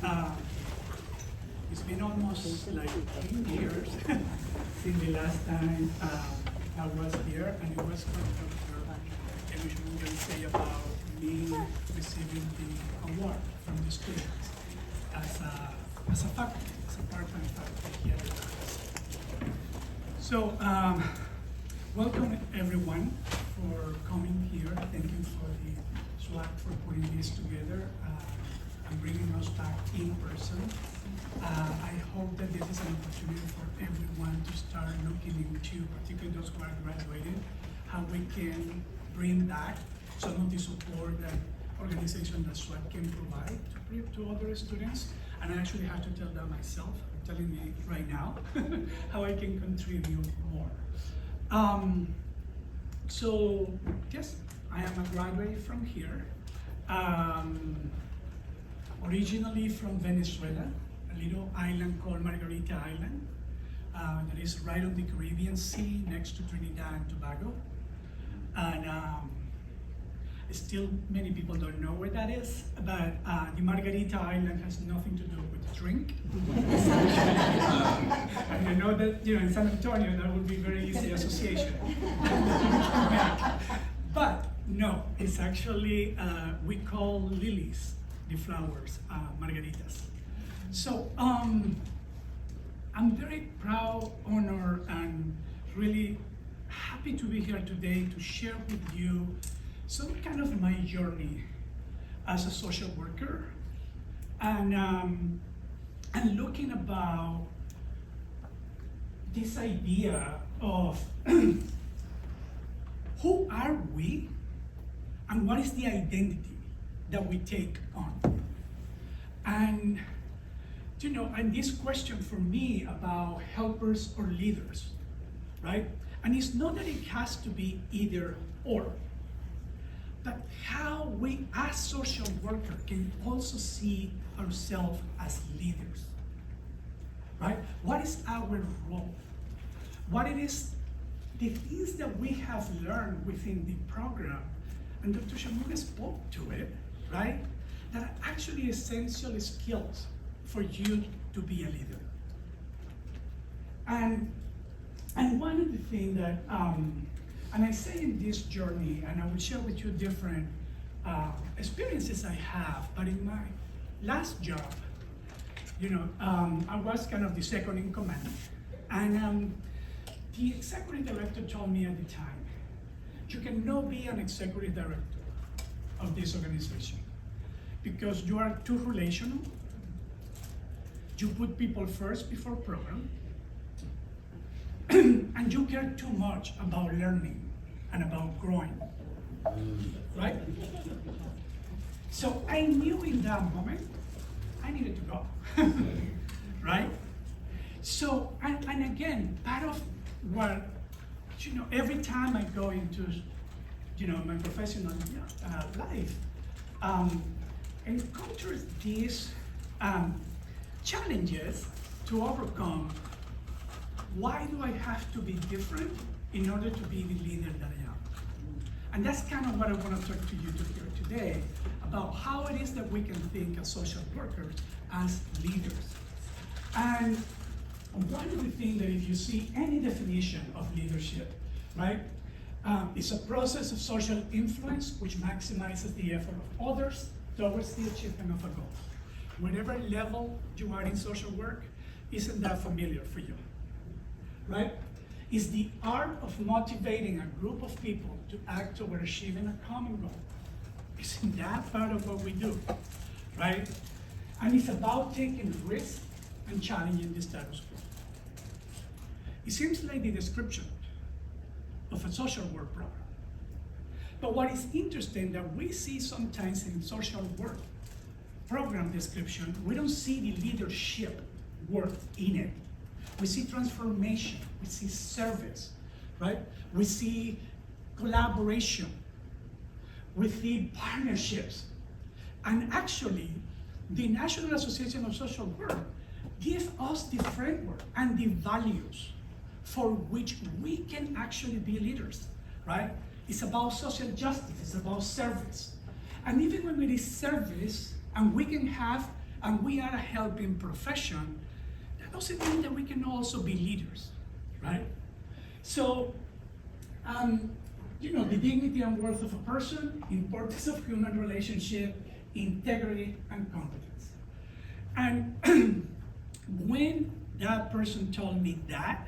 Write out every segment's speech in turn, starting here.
Um, it's been almost like 10 years since the last time I was here, and it was part of your everything you say about me receiving the award from the students as a faculty, as a part-time faculty here at UTSA. So, welcome everyone for coming here. Thank you for the SWAT for putting this together and bringing us back in person. I hope that this is an opportunity for everyone to start looking into, particularly those who are graduated, how we can bring back some of the support that organization that SWAT can provide to other students. And I actually have to tell that myself. I'm telling you right now how I can contribute more. So yes, I am a graduate from here. Originally from Venezuela, a little island called Margarita Island that is right on the Caribbean Sea next to Trinidad and Tobago. And still many people don't know where that is, but the Margarita Island has nothing to do with drink. And I know that in San Antonio that would be very easy association. But no, it's actually, we call lilies, the flowers, margaritas. So I'm very proud, honored, and really happy to be here today to share with you some kind of my journey as a social worker, and looking about this idea of who are we and what is the identity that we take on. And and this question for me about helpers or leaders, right? And it's not that it has to be either or, but how we as social workers can also see ourselves as leaders, right? What is our role? What it is, the things that we have learned within the program, and Dr. Shamuna spoke to it, right? That are actually essential skills for you to be a leader. And one of the things that, and I say in this journey, and I will share with you different experiences I have, but in my last job, I was kind of the second in command. And the executive director told me at the time, you cannot be an executive director of this organization because you are too relational. You put people first before program, and you care too much about learning and about growing, right? So I knew in that moment I needed to go, right? So, and again, part of what, every time I go into, my professional life, encounter these challenges to overcome. Why do I have to be different in order to be the leader that I am? And that's kind of what I want to talk to you here today, about how it is that we can think as social workers as leaders. And one of the things that if you see any definition of leadership, right, it's a process of social influence which maximizes the effort of others towards the achievement of a goal. Whatever level you are in social work, isn't that familiar for you? Right? It's the art of motivating a group of people to act toward achieving a common goal. Isn't that part of what we do? Right? And it's about taking risks and challenging the status quo. It seems like the description of a social work program. But what is interesting that we see sometimes in social work program description, we don't see the leadership work in it. We see transformation, we see service, right? We see collaboration, we see partnerships. And actually, the National Association of Social Work gives us the framework and the values for which we can actually be leaders, right? It's about social justice, it's about service. And even when it is service, and we can have and we are a helping profession, that doesn't mean that we can also be leaders, right? So, the dignity and worth of a person, importance of human relationship, integrity, and competence. And when that person told me that,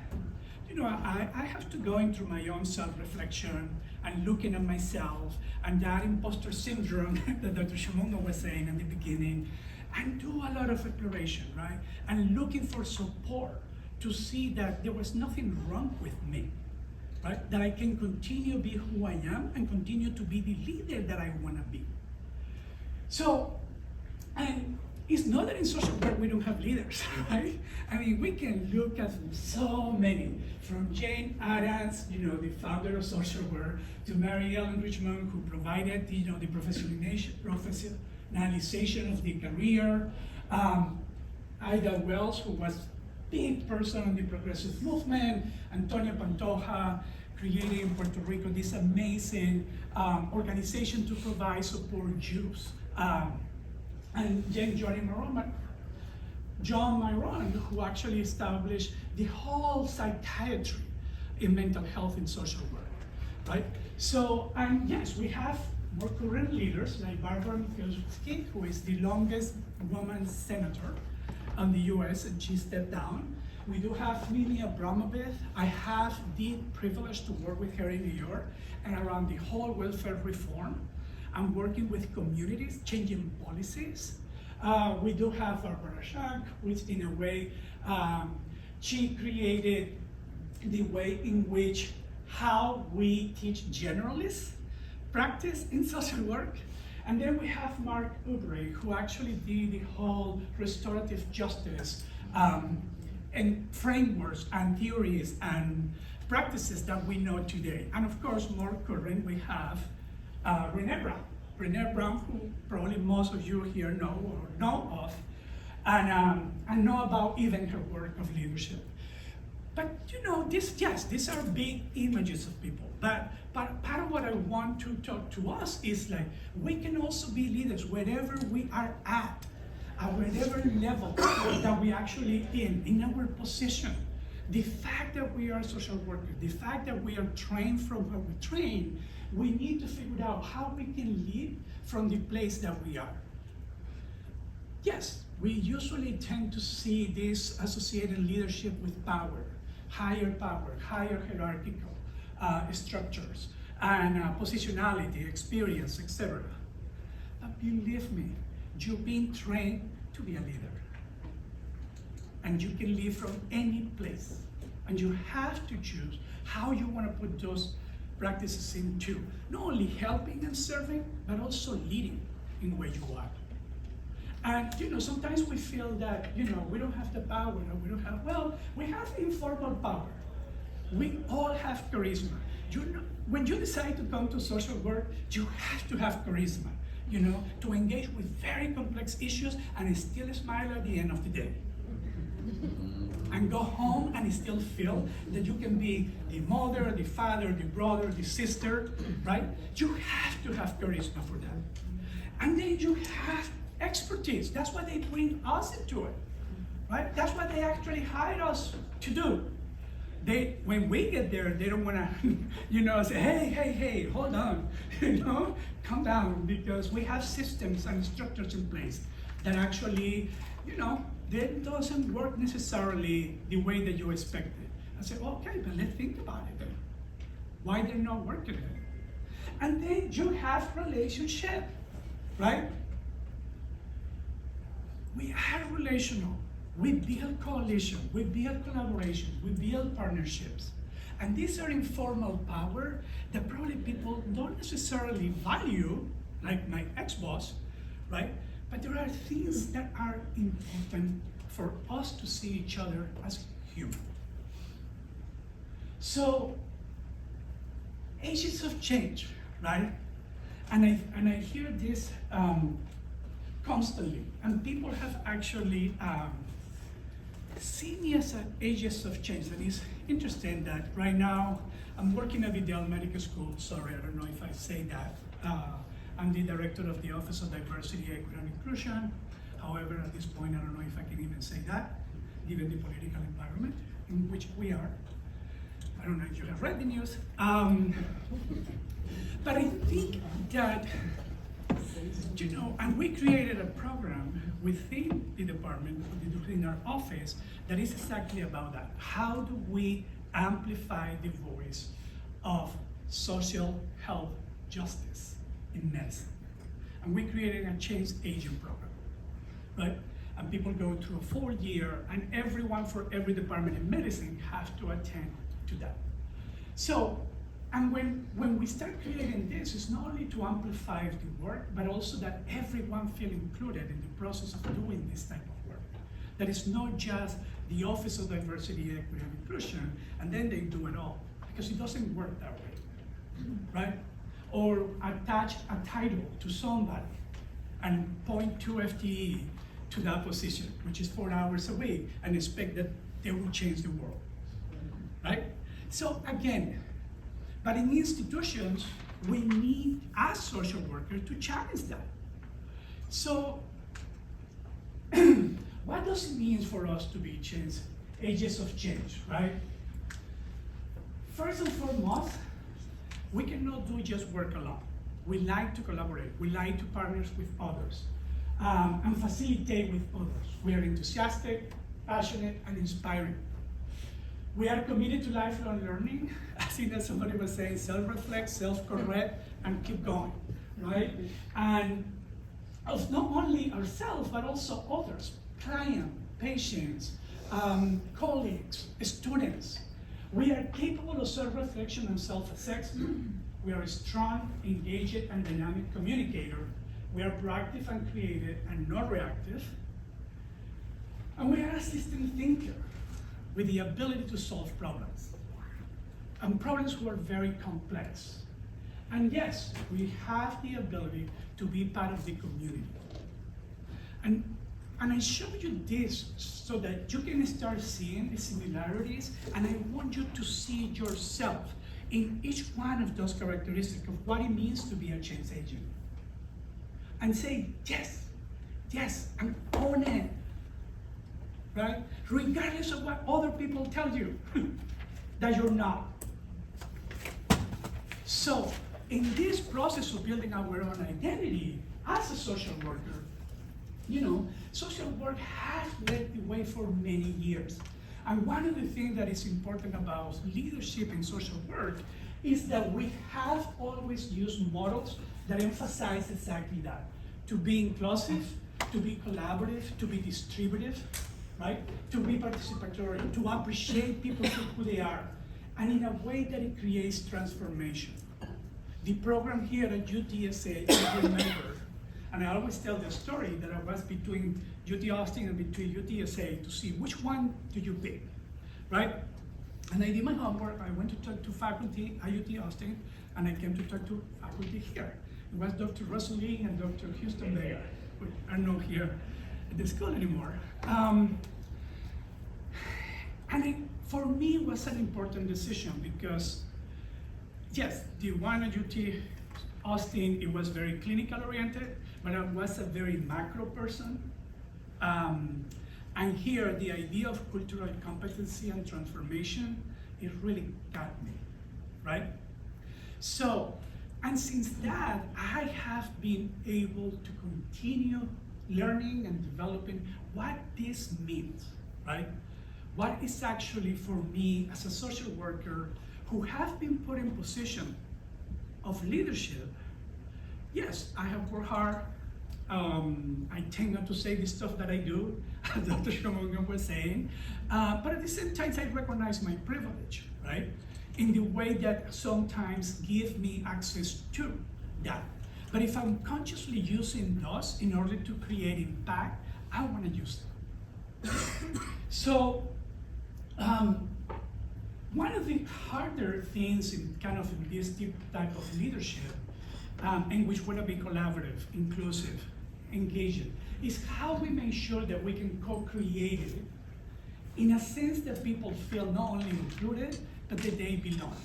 I have to go into my own self-reflection and looking at myself and that imposter syndrome that Dr. Shamunga was saying at the beginning, and do a lot of exploration, right? And looking for support to see that there was nothing wrong with me, right? That I can continue to be who I am and continue to be the leader that I want to be. So, and it's not that in social work we don't have leaders, right? I mean, we can look at so many, from Jane Addams, the founder of social work, to Mary Ellen Richmond, who provided, the professionalization of the career, Ida Wells, who was a big person in the progressive movement, Antonia Pantoja, creating in Puerto Rico this amazing organization to provide support Jews. And John Myron, who actually established the whole psychiatry in mental health and social work, right? So, and yes, we have more current leaders like Barbara Mikulski, who is the longest woman senator in the US, and she stepped down. We do have Mimi Abramovich. I have the privilege to work with her in New York and around the whole welfare reform. I'm working with communities, changing policies. We do have Barbara Shank, which in a way, she created the way in which how we teach generalist practice in social work. And then we have Mark Ubry, who actually did the whole restorative justice and frameworks and theories and practices that we know today. And of course, more current, we have Renee Brown. Renee Brown, who probably most of you here know of, and know about even her work of leadership. But these are big images of people. But part of what I want to talk to us is like, we can also be leaders wherever we are at whatever level that we actually in our position. The fact that we are social workers, the fact that we are trained from where we train, we need to figure out how we can lead from the place that we are. Yes, we usually tend to see this associated leadership with power, higher hierarchical structures, and positionality, experience, etc. But believe me, you've been trained to be a leader. And you can lead from any place. And you have to choose how you want to put those practices into not only helping and serving, but also leading in where you are. And sometimes we feel that we don't have the power, or we don't have, well, we have informal power. We all have charisma. When you decide to come to social work, you have to have charisma, to engage with very complex issues and still smile at the end of the day. And go home and still feel that you can be the mother, the father, the brother, the sister, right? You have to have charisma for that. And then you have expertise. That's why they bring us into it, right? That's what they actually hired us to do. When we get there, they don't want to, say, hey, hold on, calm down, because we have systems and structures in place that actually, that doesn't work necessarily the way that you expected. I say, okay, but let's think about it then. Why they're not working it? And then you have relationship, right? We are relational. We build coalition, we build collaboration, we build partnerships. And these are informal power that probably people don't necessarily value, like my ex-boss, right? But there are things that are important for us to see each other as human. So, ages of change, right? And I hear this constantly, and people have actually seen me as ages of change. And it's interesting that right now I'm working at Vidal Medical School. Sorry, I don't know if I say that. I'm the director of the Office of Diversity, Equity, and Inclusion. However, at this point, I don't know if I can even say that, given the political environment in which we are. I don't know if you have read the news. But I think that, and we created a program within the department, within our office, that is exactly about that. How do we amplify the voice of social health justice in medicine? And we created a change agent program, right? And people go through a 4-year, and everyone for every department in medicine has to attend to that. So, and when we start creating this, it's not only to amplify the work, but also that everyone feel included in the process of doing this type of work. That it's not just the Office of Diversity, Equity, and Inclusion, and then they do it all, because it doesn't work that way, right? Or attach a title to somebody and point 2 FTE to that position, which is 4 hours a week, and expect that they will change the world, right? So again, but in institutions, we need, as social workers, to challenge that. So, what does it mean for us to be agents of change, right? First and foremost, we cannot do just work alone. We like to collaborate. We like to partner with others and facilitate with others. We are enthusiastic, passionate, and inspiring. We are committed to lifelong learning. I think that somebody was saying self-reflect, self-correct, and keep going, right? And of not only ourselves, but also others, clients, patients, colleagues, students. We are capable of self-reflection and self-assessment. We are a strong, engaged, and dynamic communicator. We are proactive and creative and not reactive. And we are a system thinker with the ability to solve problems. And problems who are very complex. And yes, we have the ability to be part of the community. And I show you this so that you can start seeing the similarities, and I want you to see yourself in each one of those characteristics of what it means to be a change agent. And say, yes, and own it, right? Regardless of what other people tell you that you're not. So, in this process of building our own identity as a social worker, social work has led the way for many years. And one of the things that is important about leadership in social work is that we have always used models that emphasize exactly that. To be inclusive, to be collaborative, to be distributive, right? To be participatory, to appreciate people for who they are, and in a way that it creates transformation. The program here at UTSA, I remember, and I always tell the story that I was between UT Austin and between UTSA to see which one do you pick, right? And I did my homework. I went to talk to faculty at UT Austin, and I came to talk to faculty here. It was Dr. Russell Lee and Dr. Houston Bayer, who are not here at the school anymore. For me, it was an important decision because, yes, the one at UT Austin, it was very clinical oriented, but I was a very macro person. And here, the idea of cultural competency and transformation, it really got me, right? So, and since that, I have been able to continue learning and developing what this means, right? What is actually for me as a social worker who have been put in position of leadership. Yes, I have worked hard. I tend not to say the stuff that I do, as Dr. Shomongan was saying, but at the same time, I recognize my privilege, right? In the way that sometimes give me access to that. But if I'm consciously using those in order to create impact, I want to use them. So, one of the harder things in this type of leadership, in which we want to be collaborative, inclusive, engaging, is how we make sure that we can co-create it in a sense that people feel not only included, but that they belong.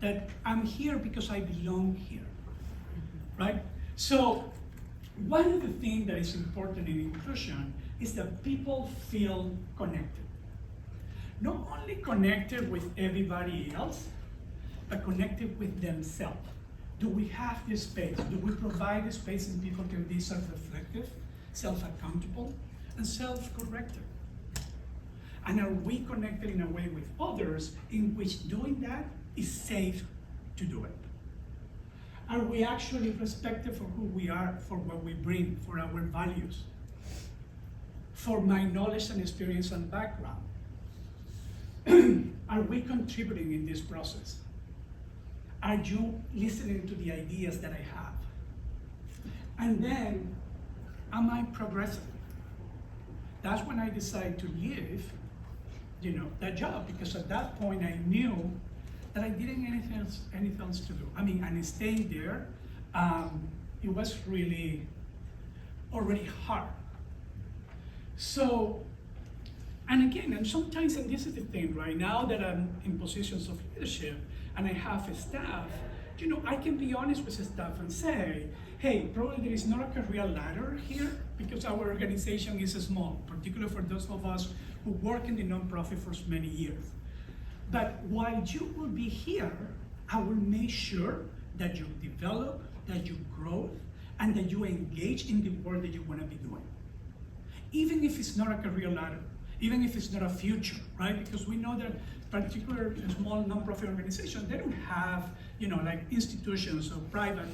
That I'm here because I belong here, right? So One of the things that is important in inclusion is that people feel connected. Not only connected with everybody else, but connected with themselves. Do we have this space? Do we provide the space and people can be self-reflective, self-accountable, and self-corrective? And are we connected in a way with others in which doing that is safe to do it? Are we actually respected for who we are, for what we bring, for our values, for my knowledge and experience and background? Are we contributing in this process? Are you listening to the ideas that I have? And then, am I progressing? That's when I decided to leave, that job, because at that point I knew that I didn't anything else to do. I mean, and staying there, it was really already hard. So, and again, and sometimes, and this is the thing, right now that I'm in positions of leadership and I have a staff, I can be honest with the staff and say, hey, probably there is not a career ladder here because our organization is small, particularly for those of us who work in the nonprofit for many years. But while you will be here, I will make sure that you develop, that you grow, and that you engage in the work that you want to be doing. Even if it's not a career ladder, even if it's not a future, right? Because we know that particular small nonprofit organizations, they don't have, like institutions or private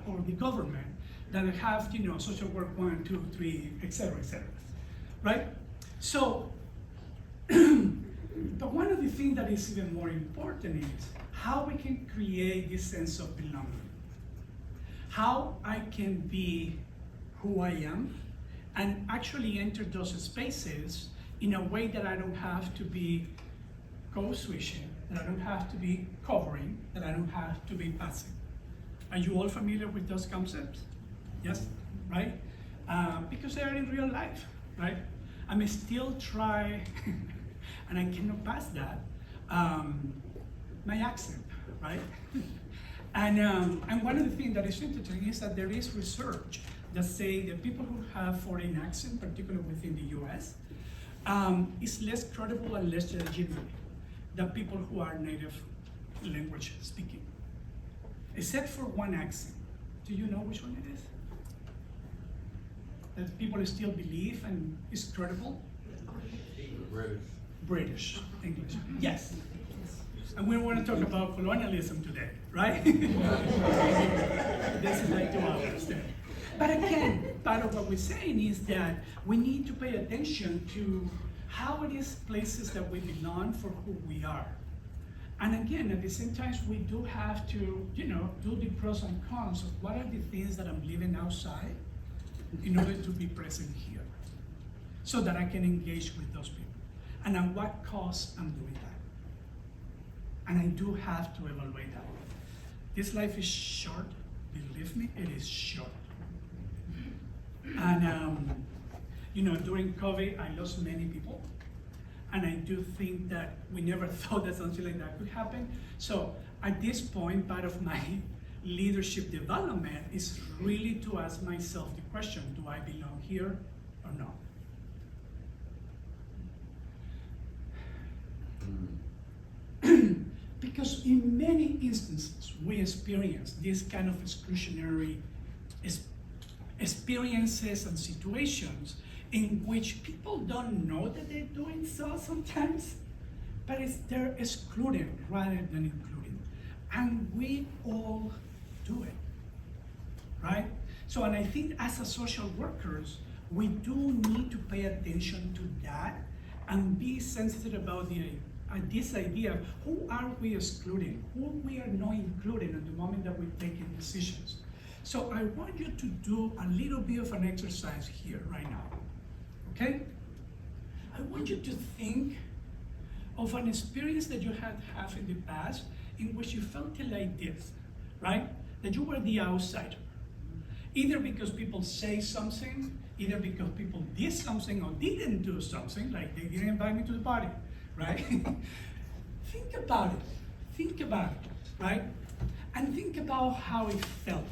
or the government that have, social work 1, 2, 3, et cetera, right? So, but one of the things that is even more important is how we can create this sense of belonging. How I can be who I am and actually enter those spaces in a way that I don't have to be co-switching, that I don't have to be covering, that I don't have to be passive. Are you all familiar with those concepts? Yes, right? Because they are in real life, right? I may still try, and I cannot pass that, my accent, right? And one of the things that is interesting is that there is research that say that people who have foreign accent, particularly within the US, is less credible and less legitimate than people who are native language speaking. Except for one accent. Do you know which one it is? That people still believe and is credible? British English. Yes. And we want to talk about colonialism today, right? This is like 2 hours there. But again, part of what we're saying is that we need to pay attention to how it is places that we belong for who we are. And again, at the same time, we do have to, do the pros and cons of what are the things that I'm living outside in order to be present here, so that I can engage with those people. And at what cost I'm doing that. And I do have to evaluate that. This life is short, believe me, it is short. And during COVID, I lost many people. And I do think that we never thought that something like that could happen. So at this point, part of my leadership development is really to ask myself the question, do I belong here or not? Because in many instances, we experience this kind of exclusionary experiences and situations in which people don't know that they're doing so sometimes, but they're excluding rather than including. And we all do it, right? So, and I think as a social workers, we do need to pay attention to that and be sensitive about this idea of who are we excluding, who we are not including at the moment that we're taking decisions. So I want you to do a little bit of an exercise here right now, okay? I want you to think of an experience that you had in the past in which you felt like this, right? That you were the outsider. Either because people say something, either because people did something or didn't do something, like they didn't invite me to the party, right? Think about it, right? And think about how it felt.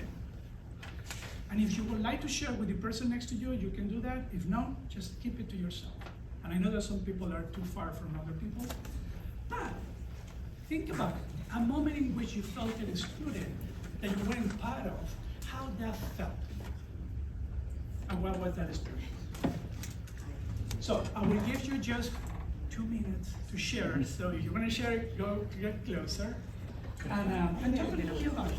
And if you would like to share with the person next to you, you can do that. If not, just keep it to yourself. And I know that some people are too far from other people, but think about it. A moment in which you felt excluded, that you weren't part of, how that felt. And what was that experience? So I will give you just 2 minutes to share. So if you want to share it, go get closer. And talk a little bit about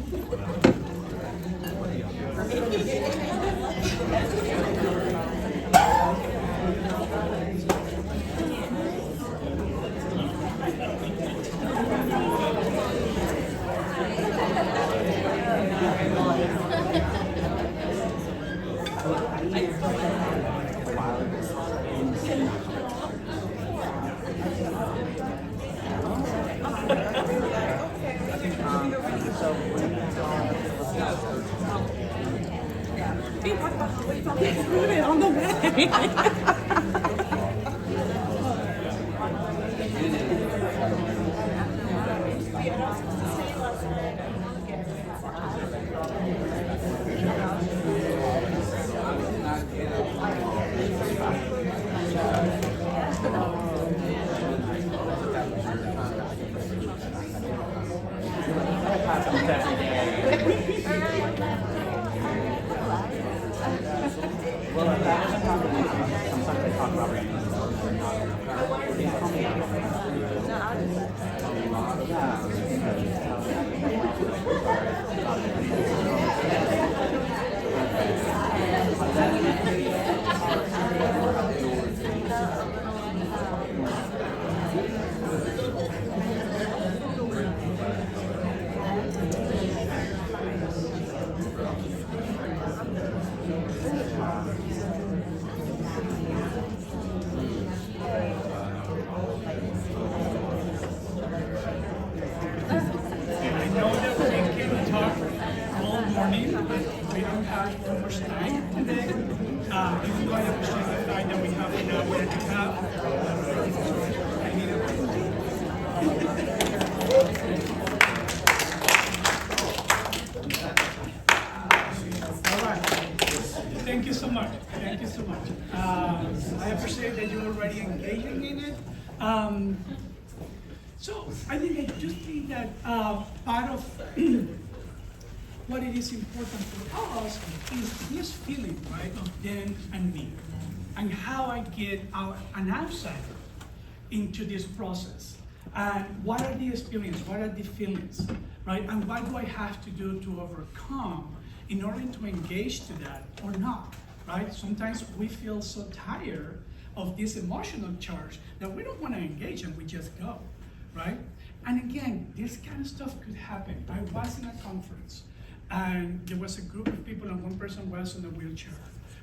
on the way. I appreciate that you're already engaging in it. So I just think that part of what it is important for us is this feeling, right, of them and me, and how I get an outsider into this process, and what are the experiences, what are the feelings, right, and what do I have to do to overcome in order to engage to that or not, right? Sometimes we feel so tired of this emotional charge that we don't want to engage and we just go, right? And again, this kind of stuff could happen. I was in a conference and there was a group of people and one person was in a wheelchair.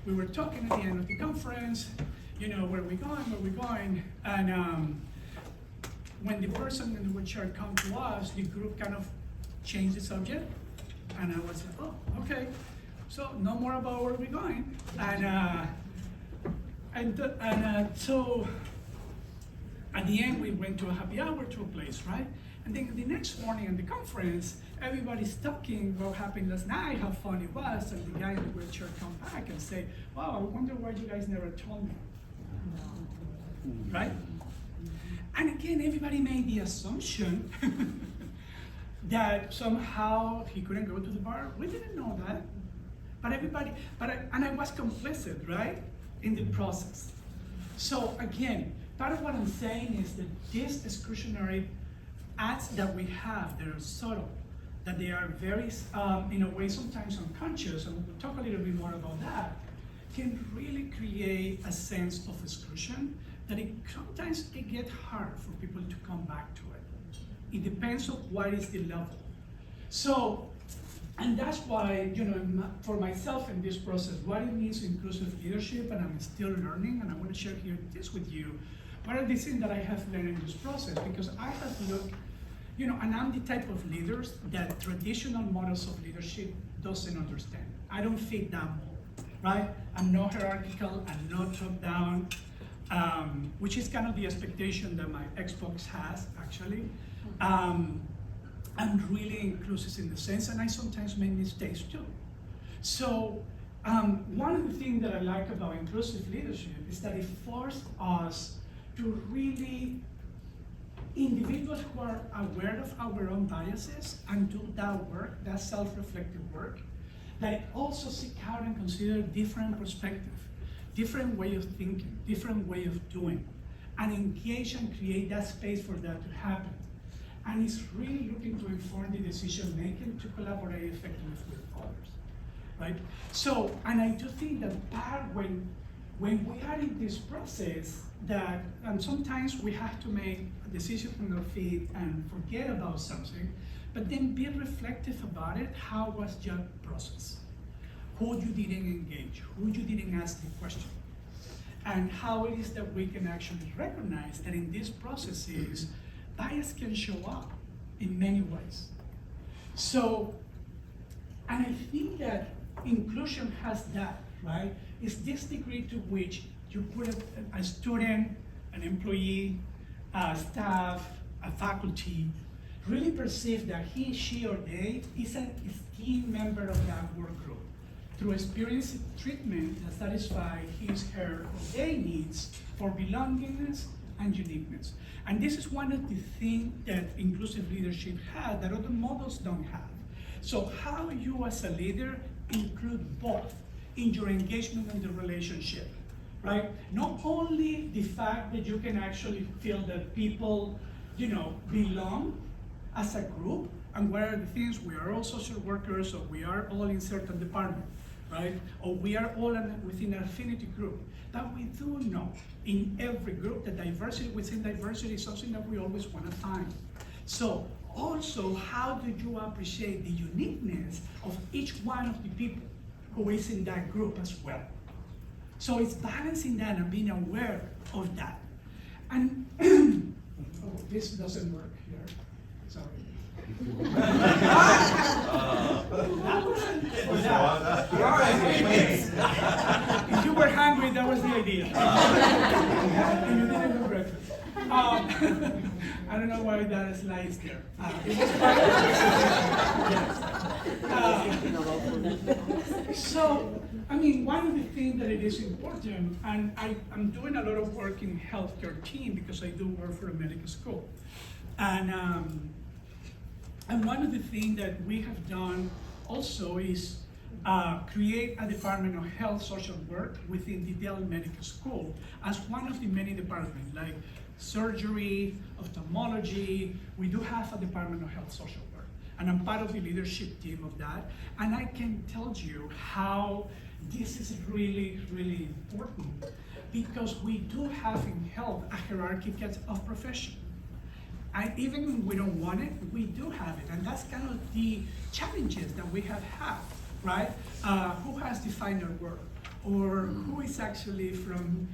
We were talking at the end of the conference, you know, where we going? And when the person in the wheelchair come to us, the group kind of changed the subject. And I was like, oh, okay. So no more about where we're going. So at the end, we went to a happy hour to a place, right? And then the next morning at the conference, everybody's talking what happened last night, how fun it was, and the guy in the wheelchair come back and say, wow, I wonder why you guys never told me, right? And again, everybody made the assumption that somehow he couldn't go to the bar. We didn't know that. And I was complicit, right, in the process. So again, part of what I'm saying is that these exclusionary acts that we have, that are subtle, that they are very, in a way, sometimes unconscious, and we'll talk a little bit more about that, can really create a sense of exclusion that sometimes it gets hard for people to come back to it. It depends on what is the level. So, and that's why, you know, for myself in this process, what it means inclusive leadership, and I'm still learning, and I want to share here this with you. What are the things that I have learned in this process? Because I have looked, you know, and I'm the type of leaders that traditional models of leadership doesn't understand. I don't fit that mold, right? I'm not hierarchical, I'm not top down, which is kind of the expectation that my Xbox has, actually. I'm really inclusive in the sense, and I sometimes make mistakes too. So one of the things that I like about inclusive leadership is that it forced us to really, individuals who are aware of our own biases and do that work, that self-reflective work, that also seek out and consider different perspectives, different way of thinking, different way of doing, and engage and create that space for that to happen. And it's really looking to inform the decision making to collaborate effectively with others, right? So, and I do think that part when we are in this process that, and sometimes we have to make a decision on our feet and forget about something, but then be reflective about it. How was your process? Who you didn't engage, who you didn't ask the question, and how it is that we can actually recognize that in these processes, bias can show up in many ways. So, and I think that inclusion has that, right? It's this degree to which you put a student, an employee, a staff, a faculty, really perceive that he, she, or they is a key member of that work group through experienced treatment that satisfies his, her, or their needs for belongingness and uniqueness. And this is one of the things that inclusive leadership has that other models don't have. So how you as a leader include both in your engagement in the relationship, right? Not only the fact that you can actually feel that people, belong as a group, and what are the things, we are all social workers, or we are all in certain department, right? Or we are all within an affinity group. But we do know in every group that diversity within diversity is something that we always want to find. So also, how do you appreciate the uniqueness of each one of the people who is in that group as well? So it's balancing that and being aware of that. And oh, this doesn't work here. Sorry. That wasn't for that. If you were hungry, that was the idea. And you didn't do breakfast. I don't know why that slide is there. It was part of the presentation. Yes. So, I mean, one of the things that it is important, and I'm doing a lot of work in healthcare team because I do work for a medical school. And one of the things that we have done also is create a Department of Health Social Work within the Dell Medical School as one of the many departments, like surgery, ophthalmology. We do have a Department of Health Social Work, and I'm part of the leadership team of that. And I can tell you how this is really, really important, because we do have in health a hierarchy of profession. And even when we don't want it, we do have it. And that's kind of the challenges that we have had, right? Who has defined our work? Or who is actually from,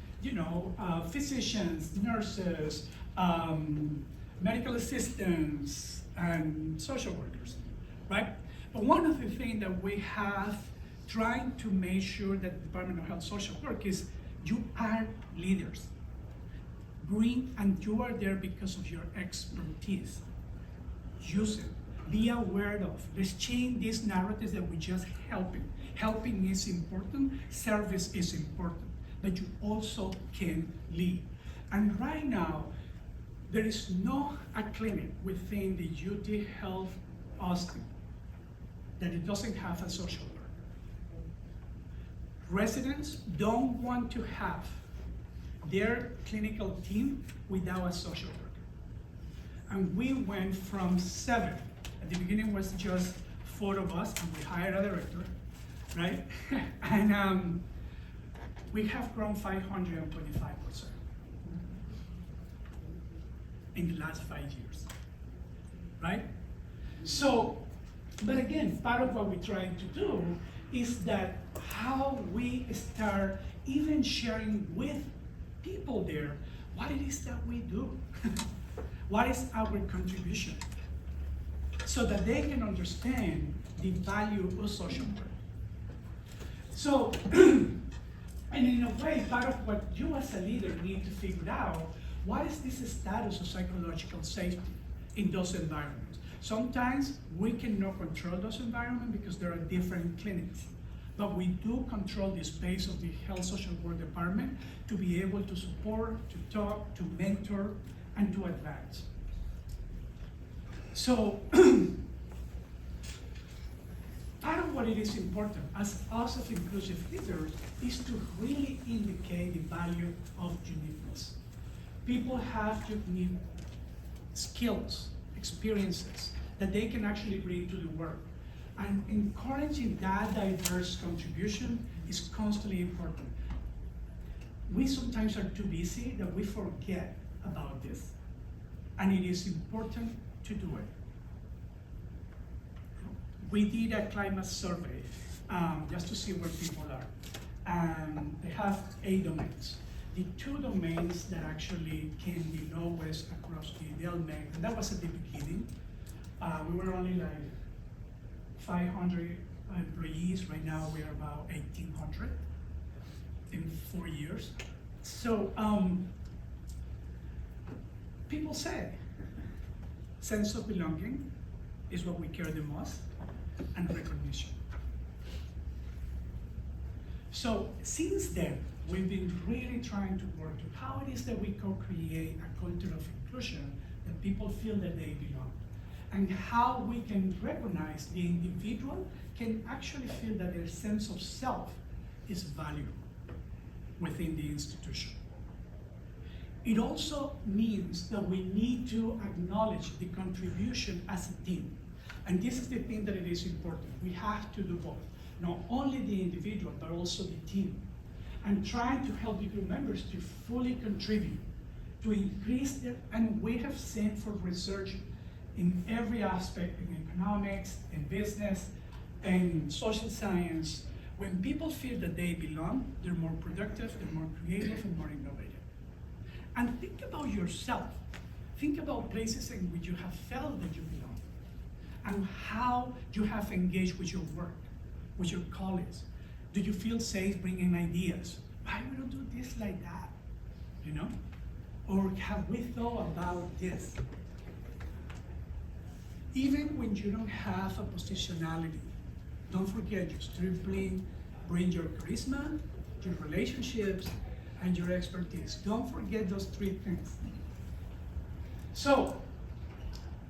physicians, nurses, medical assistants, and social workers, right? But one of the things that we have trying to make sure that the Department of Health Social Work is you are leaders. And you are there because of your expertise. Use it. Be aware of. Let's change these narratives that we just helping. Helping is important, service is important, but you also can lead. And right now, there is no a clinic within the UT Health Austin that it doesn't have a social worker. Residents don't want to have their clinical team without a social worker. And we went from 7, at the beginning was just 4 of us, and we hired a director, right? And we have grown 525% in the last 5 years, right? So, but again, part of what we're trying to do is that how we start even sharing with people there what it is that we do, what is our contribution, so that they can understand the value of social work. So, and in a way, part of what you as a leader need to figure out, what is this status of psychological safety in those environments? Sometimes we cannot control those environments because there are different clinics. but we do control the space of the health social work department to be able to support, to talk, to mentor, and to advance. So, part of what it is important as us as inclusive leaders is to really indicate the value of uniqueness. People have unique skills, experiences that they can actually bring to the work. And encouraging that diverse contribution is constantly important. We sometimes are too busy that we forget about this. And it is important to do it. We did a climate survey just to see where people are. And they have 8 domains. The 2 domains that actually came the lowest across the LMSW, and that was at the beginning. We were only like 500 employees. Right now we are about 1,800 in 4 years. So people say sense of belonging is what we care the most, and recognition. So since then, we've been really trying to work to how it is that we co-create a culture of inclusion that people feel that they belong, and how we can recognize the individual can actually feel that their sense of self is valued within the institution. It also means that we need to acknowledge the contribution as a team. And this is the thing that it is important. We have to do both, not only the individual, but also the team. And trying to help the group members to fully contribute, to increase their, and we have seen for research in every aspect, in economics, in business, in social science, when people feel that they belong, they're more productive, they're more creative, and more innovative. And think about yourself. Think about places in which you have felt that you belong, and how you have engaged with your work, with your colleagues. Do you feel safe bringing ideas? Why we don't do this like that, you know? Or have we thought about this? Even when you don't have a positionality, don't forget you still bring your charisma, your relationships, and your expertise. Don't forget those 3 things. So,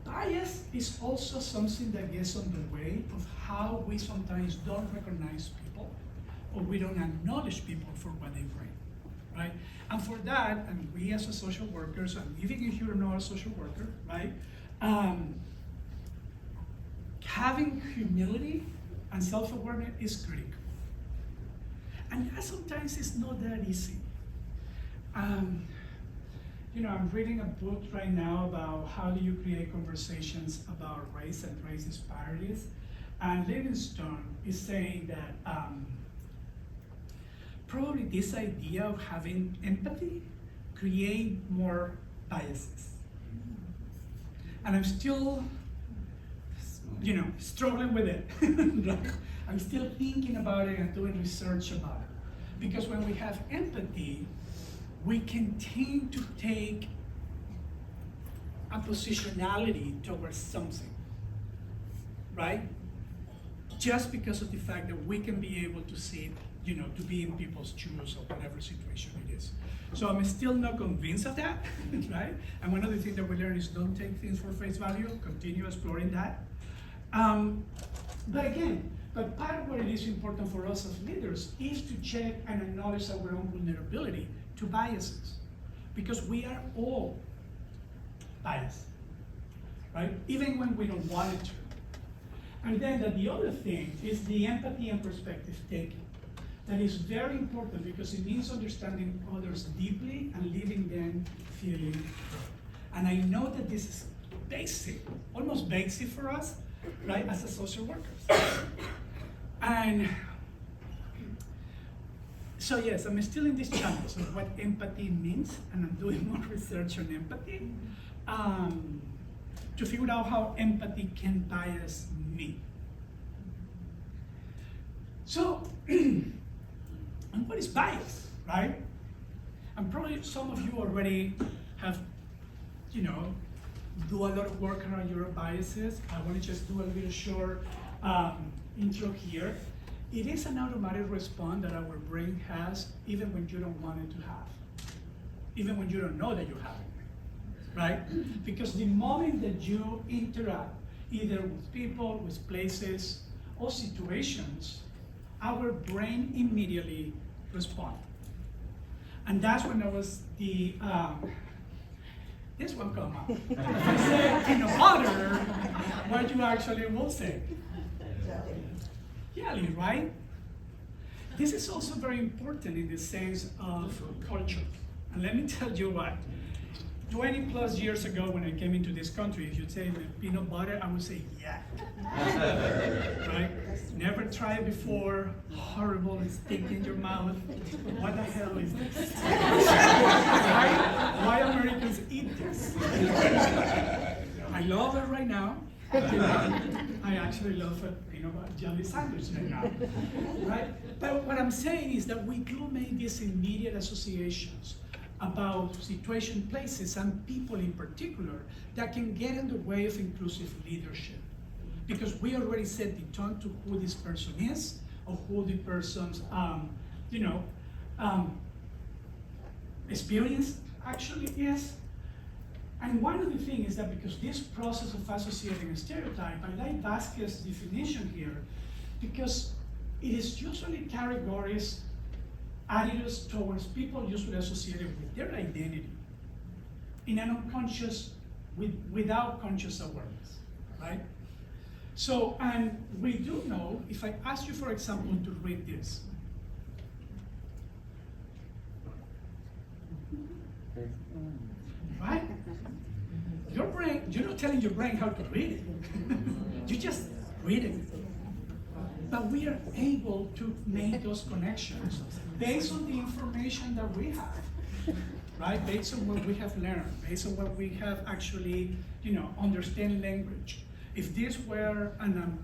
bias is also something that gets on the way of how we sometimes don't recognize people, or we don't acknowledge people for what they bring, right? And for that, and we as a social workers, and even if you're not a social worker, right? Having humility and self-awareness is critical. And that sometimes is not that easy. You know, I'm reading a book right now about how do you create conversations about race and race disparities. And Livingstone is saying that probably this idea of having empathy create more biases. And I'm still, you know, struggling with it. Right? I'm still thinking about it and doing research about it. Because when we have empathy, we can tend to take a positionality towards something, right? Just because of the fact that we can be able to see, you know, to be in people's shoes or whatever situation it is. So I'm still not convinced of that, right? And one of the things that we learn is don't take things for face value, continue exploring that. But part of what it is important for us as leaders is to check and acknowledge our own vulnerability to biases, because we are all biased, right? Even when we don't want it to. And then the other thing is the empathy and perspective taking. That is very important because it means understanding others deeply and leaving them feeling heard. And I know that this is basic, almost basic for us, right, as a social workers. And so yes, I'm still in this challenge of what empathy means, and I'm doing more research on empathy to figure out how empathy can bias me. So, and what is bias, right? And probably some of you already have, you know, do a lot of work around your biases. I want to just do a little short intro here. it is an automatic response that our brain has even when you don't want it to have, even when you don't know that you have it, right? Because the moment that you interact, either with people, with places, or situations, our brain immediately responds. And that's when there was the, this one come up. If I say peanut butter, what you actually will say? Jelly, right? This is also very important in the sense of culture. And let me tell you what, 20 plus years ago when I came into this country, if you say peanut butter, I would say, yeah. Right? Never tried before, horrible, it's thick in your mouth. What the hell is this? Why Americans eat this? I love it right now. I actually love a peanut butter jelly sandwich right now. Right? But what I'm saying is that we do make these immediate associations about situation, places, and people in particular that can get in the way of inclusive leadership. Because we already set the tone to who this person is, or who the person's, experience actually is. And one of the things is that because this process of associating a stereotype, I like Vasquez's definition here, because it is usually categories, attitudes towards people usually associated with their identity in an unconscious, without conscious awareness, right? So, and we do know, if I ask you, for example, to read this. Right? Your brain, you're not telling your brain how to read it. You just read it. But we are able to make those connections based on the information that we have, right? Based on what we have learned, based on what we have actually, understand language. If this were, and I'm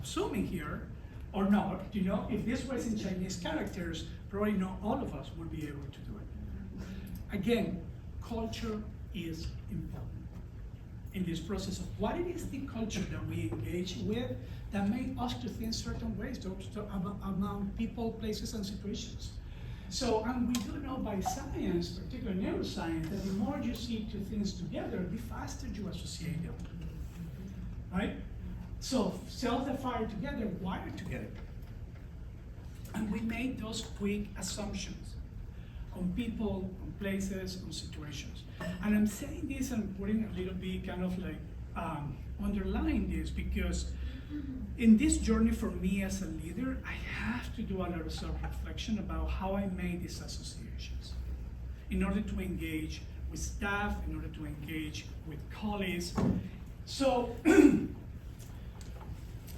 assuming here, or not, if this was in Chinese characters, probably not all of us would be able to do it. Again, culture is important in this process of what it is the culture that we engage with that make us to think certain ways among people, places, and situations. So, and we do know by science, particularly neuroscience, that the more you see two things together, the faster you associate them, right? So cells that fire together wire together. And we make those quick assumptions on people, on places, on situations. And I'm saying this and putting a little bit kind of like underlying this because in this journey for me as a leader, I have to do a lot of self-reflection about how I made these associations in order to engage with staff, in order to engage with colleagues. So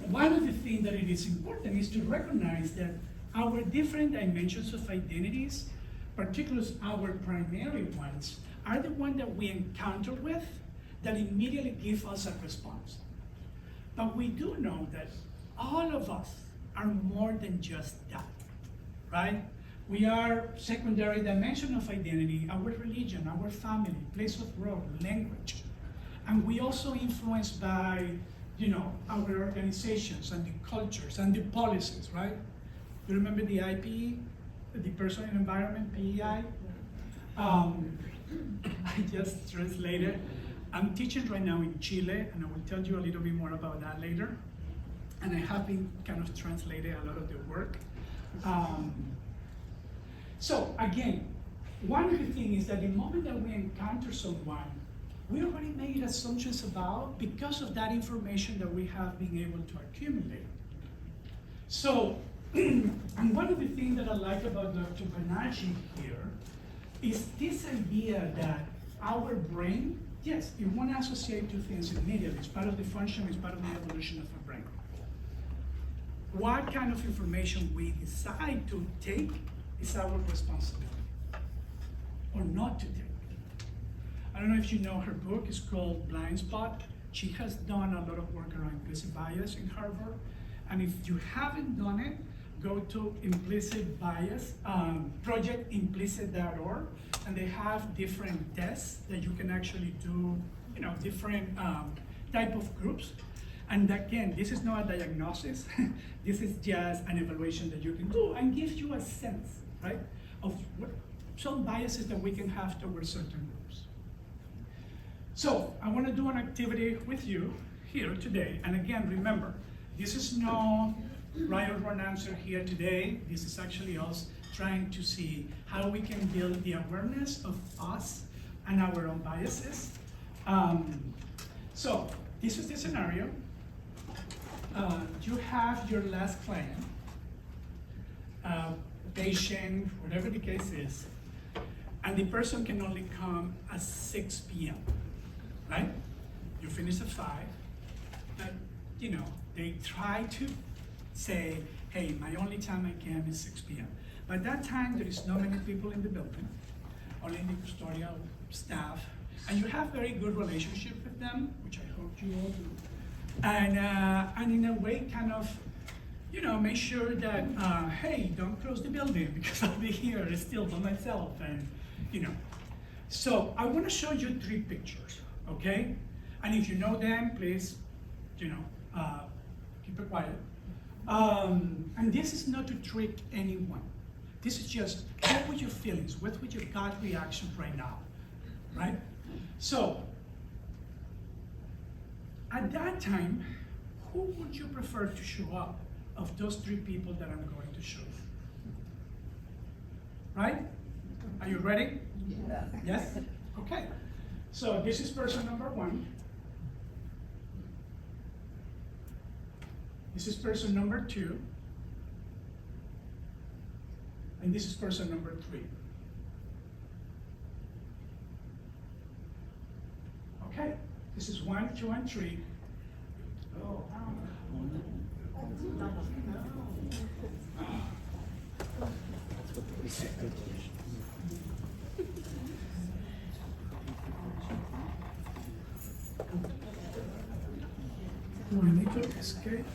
one of the things that it is important is to recognize that our different dimensions of identities, particularly our primary ones, are the ones that we encounter with that immediately give us a response. But we do know that all of us are more than just that, right? We are secondary dimension of identity, our religion, our family, place of work, language. And we also influenced by, our organizations and the cultures and the policies, right? You remember the IPE, the Personal Environment, PEI? I just translated. I'm teaching right now in Chile, and I will tell you a little bit more about that later. And I have been kind of translating a lot of the work. So again, one of the things is that the moment that we encounter someone, we already made assumptions about because of that information that we have been able to accumulate. So, and one of the things that I like about Dr. Banerjee here is this idea that our brain, yes, it won't associate two things immediately. It's part of the function, it's part of the evolution of the brain. What kind of information we decide to take is our responsibility, or not to take. I don't know if you know her book, it's called Blind Spot. She has done a lot of work around implicit bias in Harvard. And if you haven't done it, go to implicit bias, projectimplicit.org, and they have different tests that you can actually do, different type of groups. And again, this is not a diagnosis. This is just an evaluation that you can do and gives you a sense, right, of what, some biases that we can have towards certain groups. So I want to do an activity with you here today. And again, remember, this is no right or wrong answer here today. This is actually us trying to see how we can build the awareness of us and our own biases. So this is the scenario. You have your last client, patient, whatever the case is, and the person can only come at 6 p.m., right? You finish at 5, but they try to say, hey, my only time I can is 6 p.m. By that time, there is not many people in the building, only the custodial staff, and you have very good relationship with them, which I hope you all do. And in a way, kind of, make sure that, hey, don't close the building because I'll be here still by myself, and So I want to show you 3 pictures, okay? And if you know them, please, keep it quiet. And this is not to trick anyone. This is just, what were your feelings? What were your gut reaction right now, right? So, at that time, who would you prefer to show up of those 3 people that I'm going to show you? Right? Are you ready? Yeah. Yes? Okay. So this is person number 1. This is person number 2. And this is person number 3. Okay. This is 1, 2, and 3. Oh. Do I need to escape?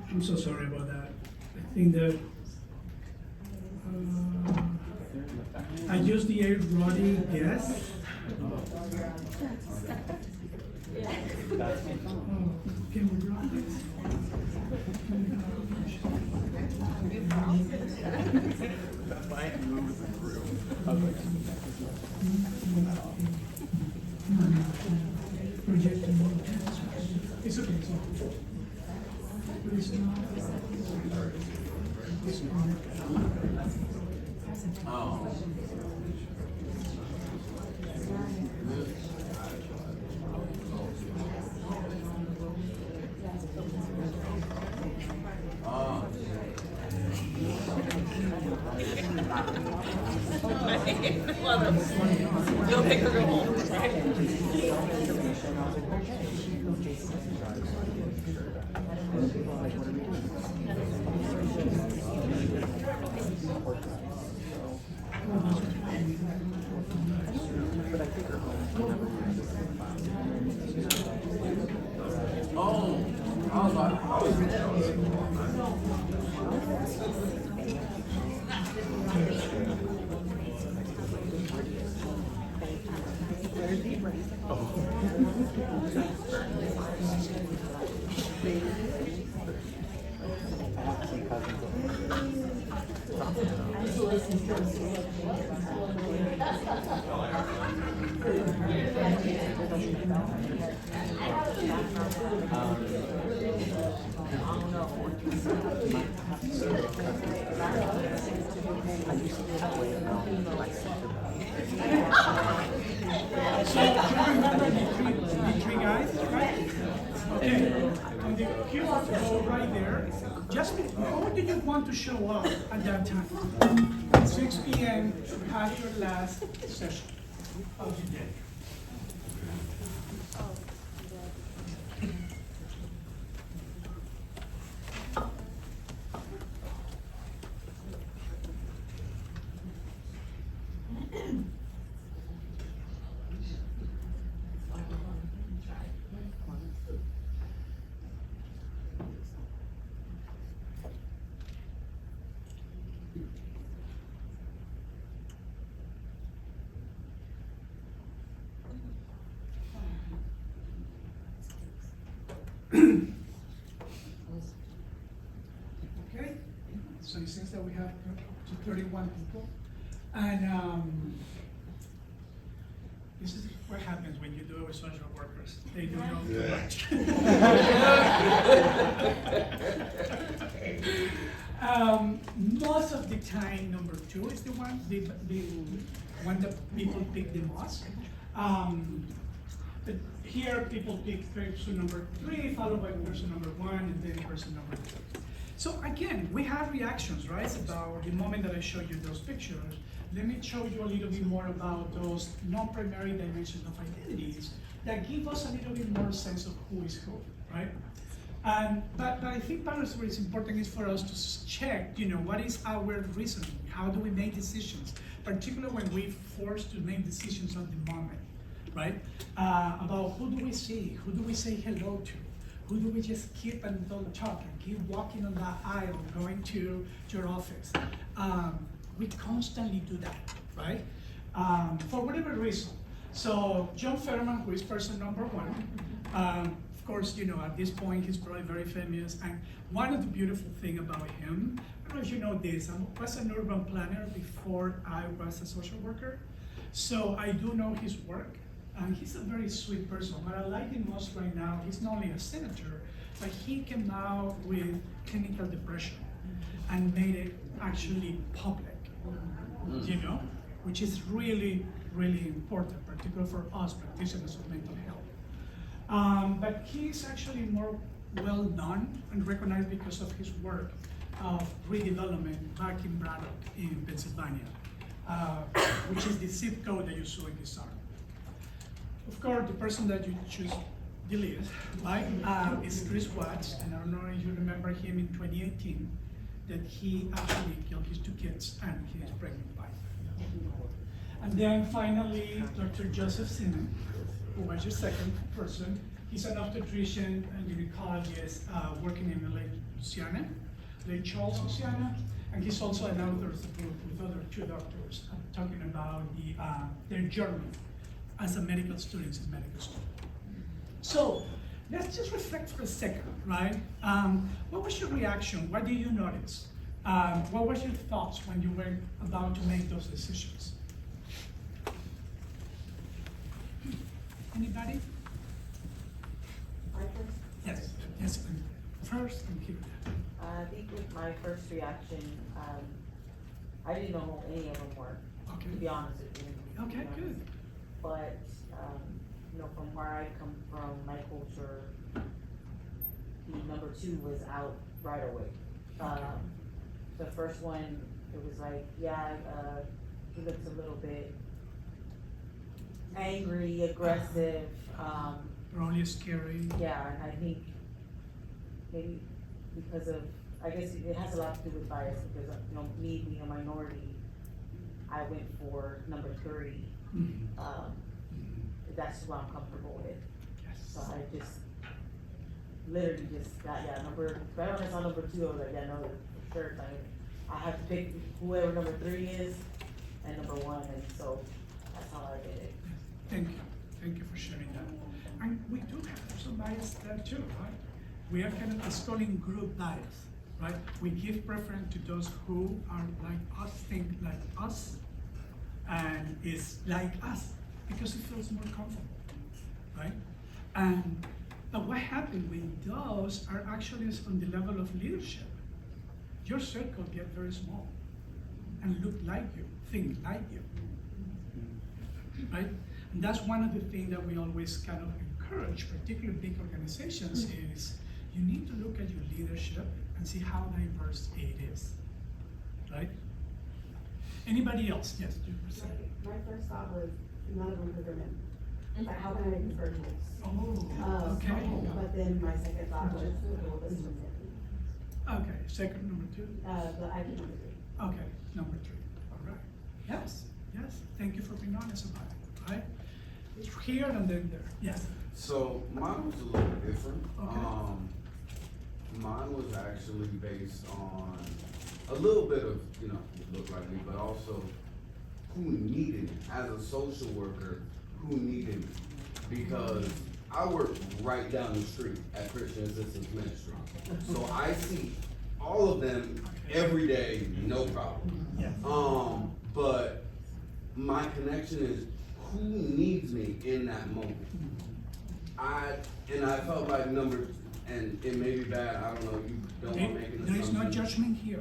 I'm so sorry about that. I think that I used the erotic guess. Can we drop this? That's why I moved the group. It's okay. It's not. Oh. You'll make her go home, right? Oh, I was like, So do you remember the three guys, right? Okay. And the cue to go right there. Just who do you want to show up at that time? At 6 p.m. to have your last session of the day. to 31 people. And this is what happens when you do it with social workers. They don't know too much. Most of the time, number 2 is the one that people pick the most. But here, people pick person number 3, followed by person number 1, and then person number 2. So again, we have reactions, right? About the moment that I show you those pictures. Let me show you a little bit more about those non-primary dimensions of identities that give us a little bit more sense of who is who, right? But I think part of what is important is for us to check, what is our reasoning? How do we make decisions? Particularly when we're forced to make decisions on the moment, right? About who do we see? Who do we say hello to? Who do we just keep and don't talk and keep walking on that aisle, going to your office? We constantly do that, right? For whatever reason. So John Fetterman, who is person number 1, of course, at this point, he's probably very famous. And one of the beautiful things about him, I don't know if you know this, I was an urban planner before I was a social worker. So I do know his work. And he's a very sweet person. What I like him most right now, he's not only a senator, but he came out with clinical depression and made it actually public, which is really, really important, particularly for us practitioners of mental health. But he's actually more well known and recognized because of his work of redevelopment back in Braddock in Pennsylvania, which is the zip code that you saw in this article. Of course, the person that you choose the least, right, is Chris Watts, and I don't know if you remember him in 2018, that he actually killed his 2 kids and his pregnant wife. And then finally, Dr. Joseph Sinan, who was your second person. He's an obstetrician and gynecologist working in Lake Charles, Louisiana, and he's also an author of the book with other 2 doctors talking about their journey as a medical student in medical school. So let's just reflect for a second, right? What was your reaction? What did you notice? What were your thoughts when you were about to make those decisions? Anybody? I first? Yes, first and keep that. I think with my first reaction, I didn't know who any of them were, Okay. to be honest with you. Okay, good. But, from where I come from, my culture, the number 2 was out right away. The first one, it was like, he looks a little bit angry, aggressive, Probably scary. yeah, and I think maybe because of, I guess it has a lot to do with bias, because of, me being a minority, I went for number 3. That's who I'm comfortable with. Yes. So I just literally got, right when I saw number 2, I was like, no, for sure, I have to pick whoever number 3 is and number 1, and so that's how I did it. Thank you for sharing that. And we do have some bias there too, right? We have kind of a calling group bias, right? We give preference to those who are like us, think like us, and is like us, because it feels more comfortable, right? But what happens when those are actually on the level of leadership? Your circle get very small and look like you, think like you, right? And that's one of the things that we always kind of encourage, particularly big organizations, is you need to look at your leadership and see how diverse it is, right? Anybody else? Yes, you were saying. My first thought was none of them are women. Like, how can I make virtuals? Oh, okay. But then my second thought was, well, this was it. Okay, second, number 2. The I can number 3. Okay, number 3. All right. Yes. Thank you for being honest about it, right? It's here and then there. Yes. So mine was a little different. Okay. Mine was actually based on a little bit of, look like me, but also who needed me. As a social worker, who needed me. Because I work right down the street at Christian Assistance Ministry. So I see all of them every day, no problem. Yes. But my connection is who needs me in that moment. I felt like and it may be bad, I don't know, you don't want to make an There is no assumption. judgment here.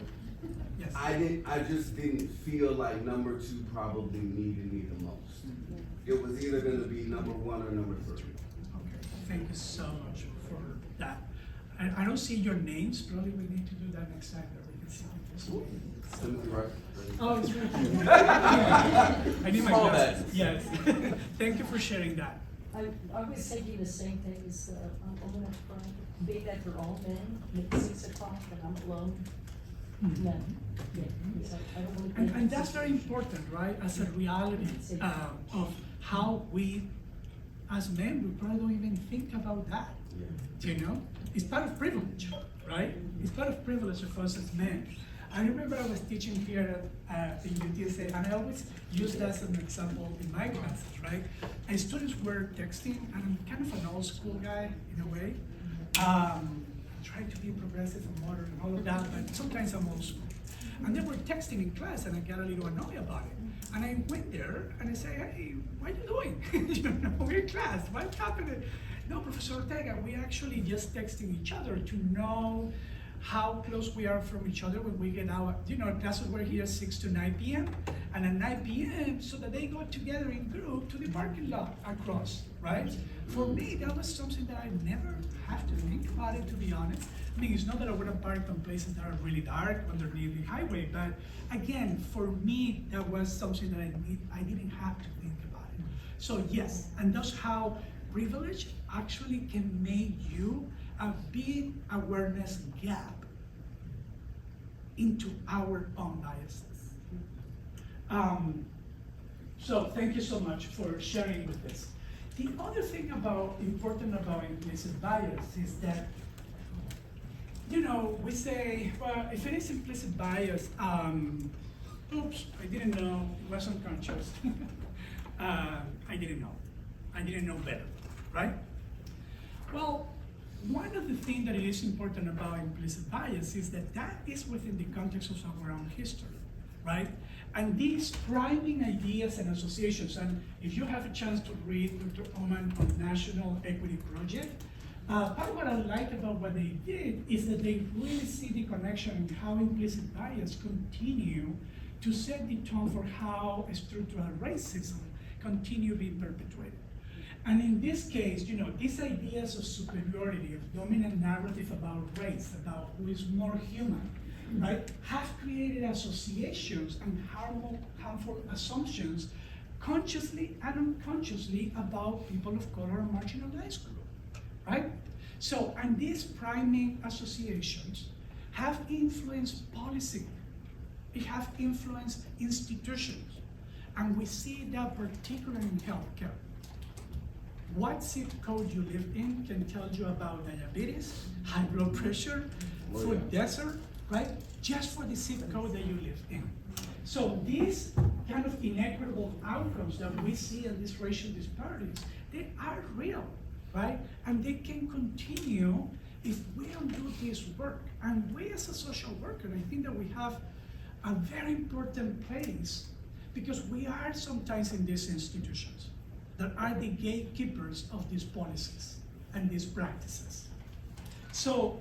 Yes. I just didn't feel like number 2 probably needed me the most. It was either gonna be number 1 or number 3. Okay, thank you so much for that. I don't see your names, probably we need to do that next time, that we can see this. Timothy, right? Oh, it's right here. I need my Small glasses. bets. Yes. Thank you for sharing that. I was thinking the same thing as, woman up front, being that they're all men, and it's 6 o'clock and I'm alone. No, yeah, it's like, I don't want to. And that's very important, right? As a reality of how we, as men, we probably don't even think about that. Yeah. You know, it's part of privilege, right? It's part of privilege of us as men. I remember I was teaching here at the UTSA, and I always use that as an example in my classes, right? And students were texting, and I'm kind of an old school guy in a way. Trying to be progressive and modern and all of that, but sometimes I'm old school. And they were texting in class, and I got a little annoyed about it. And I went there and I said, hey, what are you doing? You know, we're in class, what's happening? No, Professor Ortega, we actually just texting each other to know how close we are from each other when we get out. You know, classes were here 6 to 9 p.m. and at 9 p.m. so that they go together in group to the parking lot across, right? For me, that was something that I never have to think about it, to be honest. I mean, it's not that I would have parked on places that are really dark underneath the highway, but again, for me, that was something that I didn't have to think about it. So yes, and that's how privilege actually can make you a big awareness gap into our own biases. So thank you so much for sharing with this. The other thing important about implicit bias is that, you know, we say, well, if it is implicit bias, oops, I didn't know, it was unconscious. I didn't know better, right? Well, one of the things that it is important about implicit bias is that that is within the context of our own history, right? And these priming ideas and associations, and if you have a chance to read Dr. Oman on National Equity Project, part of what I like about what they did is that they really see the connection and how implicit bias continue to set the tone for how structural racism continue being perpetuated. And in this case, you know, these ideas of superiority, of dominant narrative about race, about who is more human, right, have created associations and harmful assumptions consciously and unconsciously about people of color and marginalized group, right? So, and these priming associations have influenced policy, it have influenced institutions, and we see that particularly in healthcare. What zip code you live in can tell you about diabetes, high blood pressure, food desert, right? Just for the zip code that you live in. So these kind of inequitable outcomes that we see in these racial disparities, they are real, right? And they can continue if we don't do this work. And we as a social worker, I think that we have a very important place because we are sometimes in these institutions that are the gatekeepers of these policies and these practices. So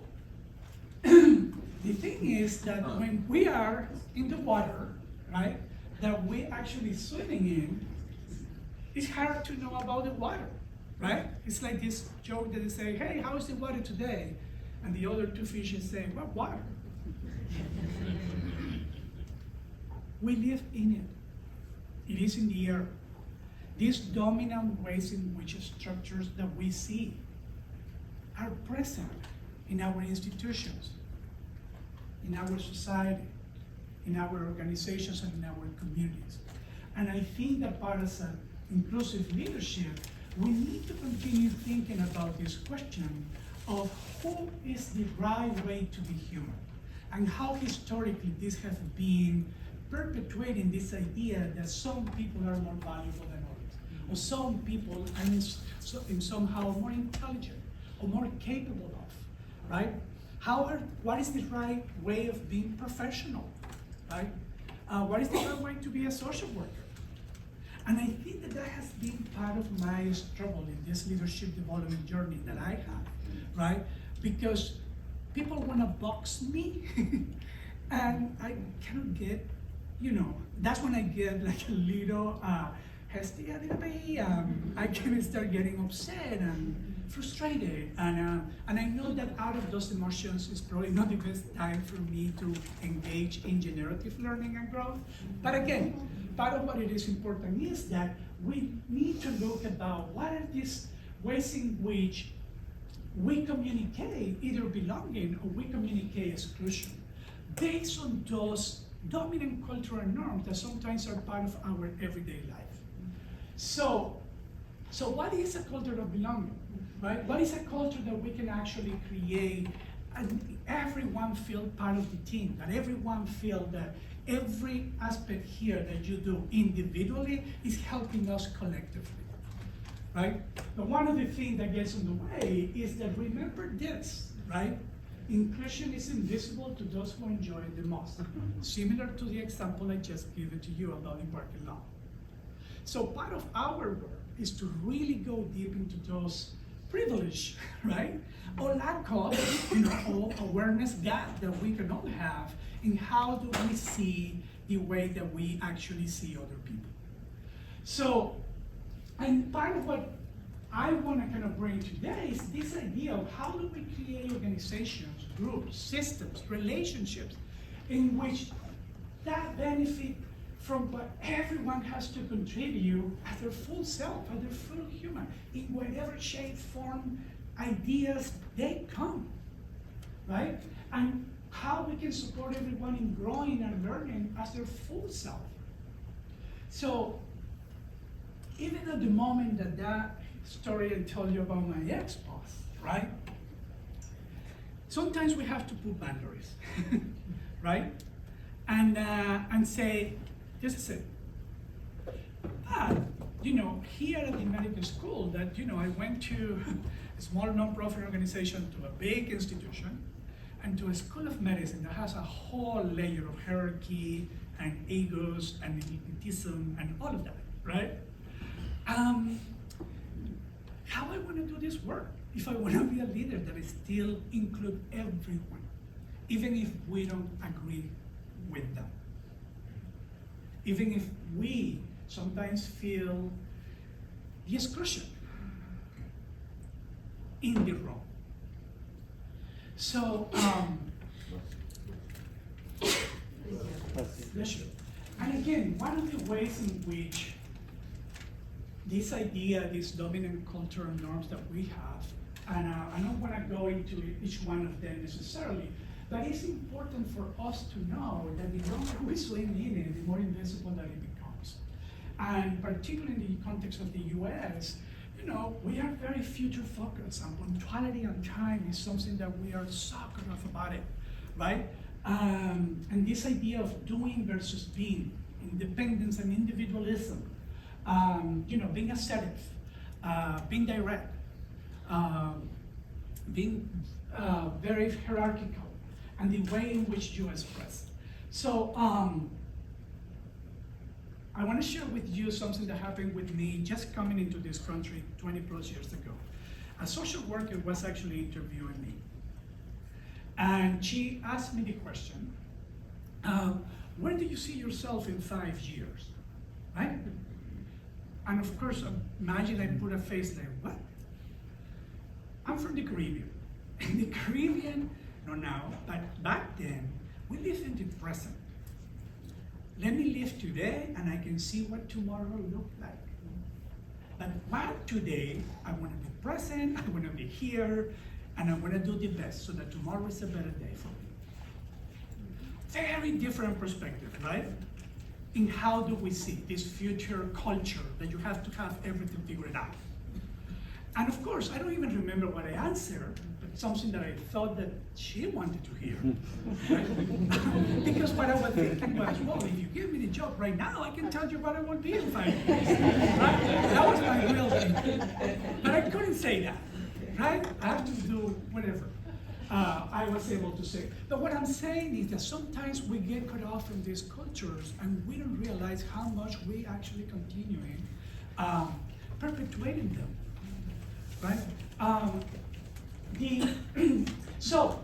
the thing is that when we are in the water, right, that we actually swimming in, it's hard to know about the water, right? It's like this joke that they say, hey, how is the water today? And the other two fishes say, what water? We live in it. It is in the air. These dominant ways in which structures that we see are present in our institutions, in our society, in our organizations, and in our communities. And I think that part of inclusive leadership, we need to continue thinking about this question of who is the right way to be human, and how historically this has been perpetuating this idea that some people are more valuable than others, or some people are somehow more intelligent or more capable of, right? What is the right way of being professional, right? What is the right way to be a social worker? And I think that has been part of my struggle in this leadership development journey that I have, right? Because people wanna box me, and I cannot get, that's when I get like a little hasty, a little bit, I can start getting upset and frustrated, and I know that out of those emotions is probably not the best time for me to engage in generative learning and growth. But again, part of what it is important is that we need to look about what are these ways in which we communicate either belonging or we communicate exclusion based on those dominant cultural norms that sometimes are part of our everyday life. So what is a culture of belonging, right? What is a culture that we can actually create and everyone feel part of the team, that everyone feel that every aspect here that you do individually is helping us collectively, right? But one of the things that gets in the way is that remember this, right? Inclusion is invisible to those who enjoy it the most. Similar to the example I just given to you about the parking lot. So part of our work is to really go deep into those privilege, right? Or lack of, or awareness gap that we can all have in how do we see the way that we actually see other people. So, and part of what I want to kind of bring today is this idea of how do we create organizations, groups, systems, relationships in which that benefit from what everyone has to contribute as their full self, as their full human, in whatever shape, form, ideas they come, right? And how we can support everyone in growing and learning as their full self. So, even at the moment that story I told you about my ex-boss, right? Sometimes we have to put boundaries, right? And say, this is it. But, here at the medical school that, I went to a small nonprofit organization to a big institution and to a school of medicine that has a whole layer of hierarchy and egos and elitism and all of that, right? How I want to do this work if I want to be a leader that I still include everyone, even if we don't agree with them. Even if we sometimes feel the exclusion in the wrong. So, bless you. And again, one of the ways in which this idea, these dominant cultural norms that we have, and I don't want to go into each one of them necessarily, but it's important for us to know that the longer we swim in it, the more invisible that it becomes. And particularly in the context of the US, we are very future focused, and punctuality on time is something that we are so enough about it, right? And this idea of doing versus being, independence and individualism, being assertive, being direct, being very hierarchical, and the way in which you express. So I want to share with you something that happened with me just coming into this country 20 plus years ago. A social worker was actually interviewing me. And she asked me the question, where do you see yourself in 5 years, right? And of course, imagine I put a face there, what? I'm from the Caribbean. In the Caribbean, not now, but back then, we lived in the present. Let me live today and I can see what tomorrow looks like. But what today, I want to be present, I want to be here, and I want to do the best so that tomorrow is a better day for me. Very different perspective, right? In how do we see this future culture that you have to have everything figured out. And of course, I don't even remember what I answered, but something that I thought that she wanted to hear. Right? Because what I was thinking was, well, if you give me the job right now, I can tell you what I want to be in 5 years. Right? That was my real thing. But I couldn't say that, right? I have to do whatever. I was able to say. But what I'm saying is that sometimes we get caught off in these cultures and we don't realize how much we actually continuing perpetuating them, right? So,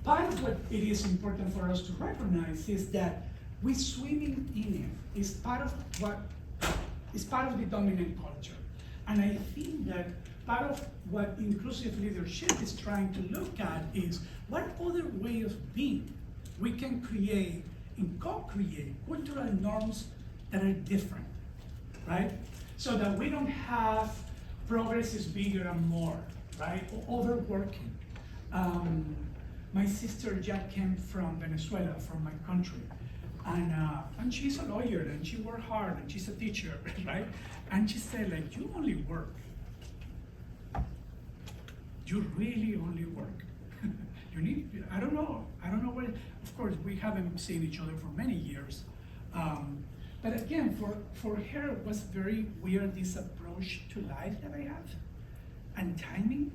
part of what it is important for us to recognize is that we swimming in it is part of the dominant culture. And I think that part of what inclusive leadership is trying to look at is what other way of being we can create and co-create cultural norms that are different, right? So that we don't have progress is bigger and more, right? Or overworking. My sister Jack came from Venezuela, from my country. And she's a lawyer and she worked hard and she's a teacher, right? And she said, like, you only work. You really only work. You need, I don't know what, of course, we haven't seen each other for many years. But again, for her, it was very weird, this approach to life that I have. And timing.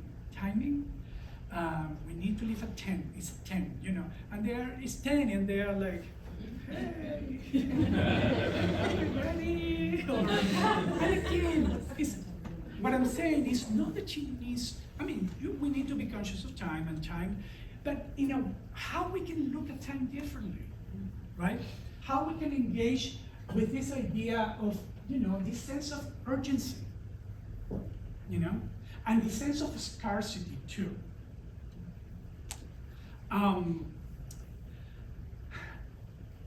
We need to leave at 10, it's 10, you know. And it's 10 and they are like, hey, are you ready? And again, what I'm saying is not that she needs, we need to be conscious of time, but how we can look at time differently, right? How we can engage with this idea of, this sense of urgency, and the sense of scarcity too.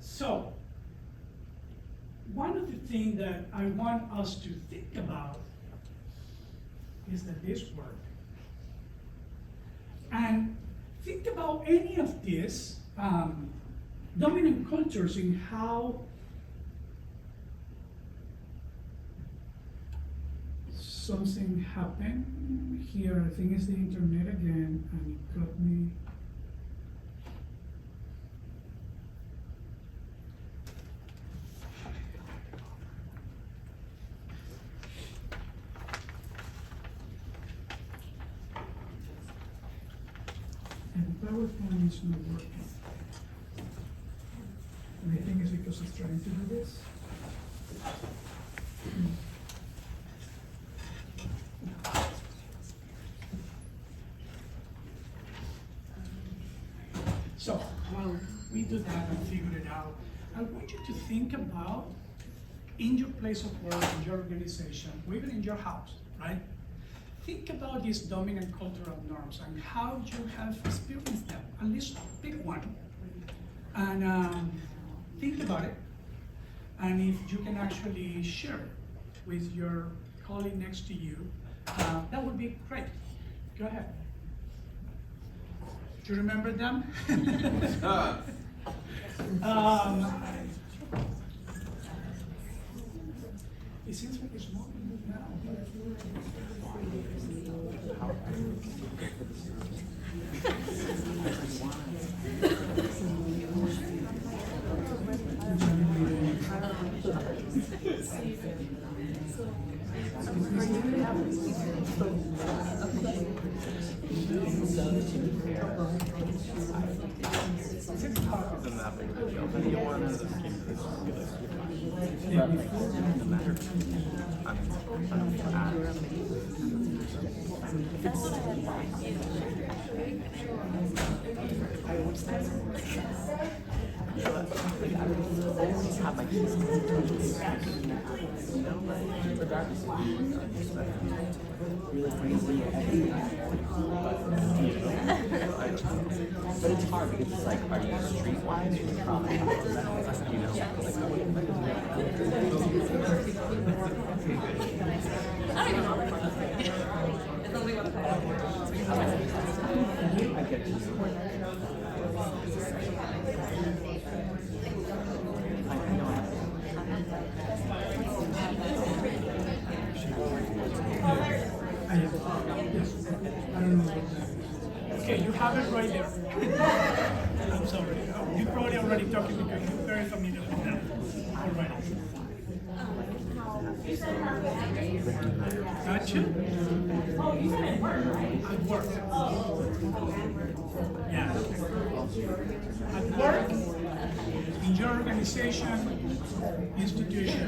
So, one of the things that I want us to think about is that this work. And think about any of these dominant cultures in how something happened here. I think it's the internet again, and it got me. And the PowerPoint is not working. And I think it's because it's trying to do this. So, while we do that and figure it out, I want you to think about in your place of work, in your organization, or even in your house, right? Think about these dominant cultural norms and how you have experienced them. At least pick one. And think about it. And if you can actually share it with your colleague next to you, that would be great. Go ahead. Do you remember them? It seems like it's more now. But it's hard because it's like, are you streetwise or traumatized? You know? I don't even know. It's something about the I get you. I know. I don't know. Okay, you have it right there. I'm sorry. You're probably already talking because you're very familiar with that already. Gotcha. Oh, you said it worked, right? At work. Yeah. At work, in your organization, institution.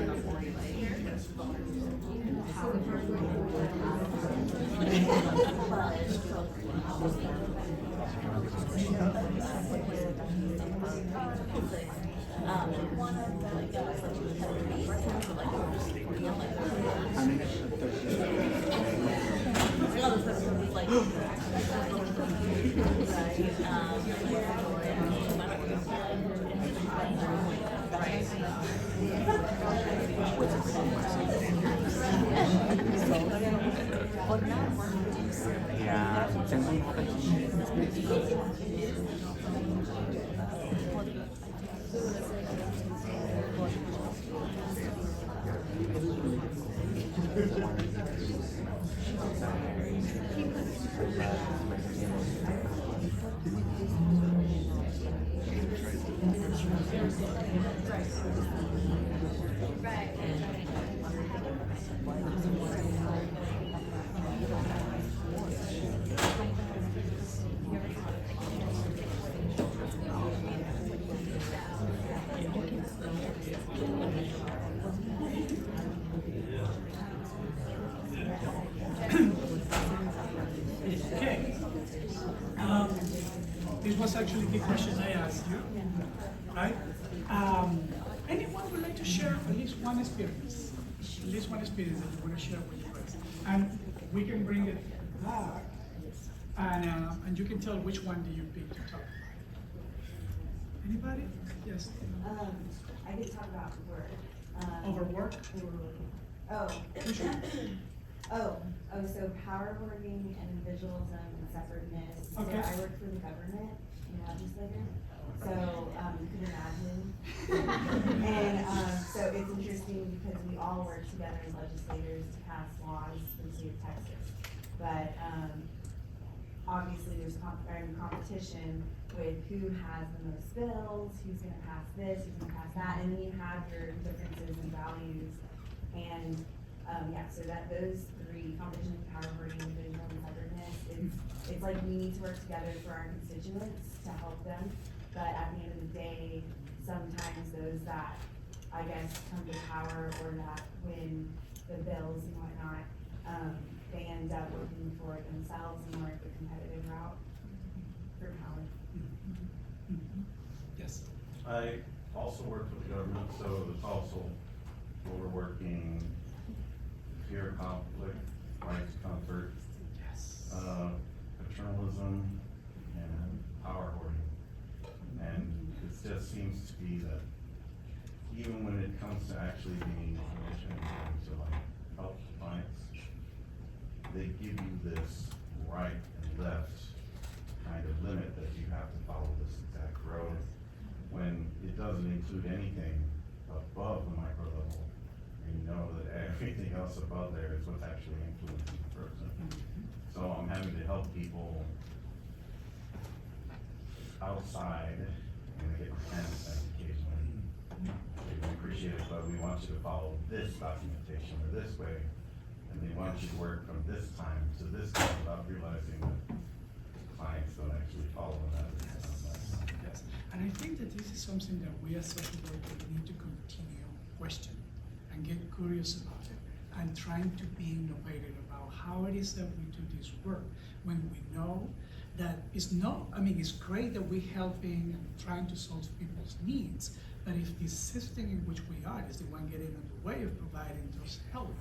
Ya, tengo un poco Okay. This was actually the question I asked you, right? Anyone would like to share at least one experience? At least one experience that you want to share with you guys. And we can bring it back, and you can tell which one do you pick to talk about. Anybody? Yes. I could talk about work. Overwork? Oh. So power hoarding and individualism and separateness. Okay. So I work for the government in the legislature. So, you can imagine. And, so it's interesting because we all work together as legislators to pass laws for the state of Texas. But, obviously there's competition with who has the most bills, who's gonna pass this, who's gonna pass that, and then you have your differences in values. And, so those three, competition, power hoarding, individual, and separateness, it's like we need to work together for our constituents to help them. But at the end of the day, sometimes those that, I guess, come to power or that win the bills and whatnot, they end up looking for themselves and more of the competitive route for power. Yes. I also work for the government, so it's also overworking, fear of conflict, rights comfort, Yes. paternalism, and power hoarding. And it just seems to be that even when it comes to actually being on a mission to like help clients, they give you this right and left kind of limit that you have to follow this exact road, when it doesn't include anything above the micro level. And you know that everything else above there is what's actually influencing the person. So I'm having to help people outside, and I get my hands back occasionally. They appreciate it, but we want you to follow this documentation or this way, and they want you to work from this time to this time without realizing that clients don't actually follow that. Yes. And I think that this is something that we as social workers need to continue question and get curious about it and trying to be innovative about how it is that we do this work when we know that it's not, I mean, it's great that we're helping and trying to solve people's needs, but if the system in which we are is the one getting in the way of providing those help,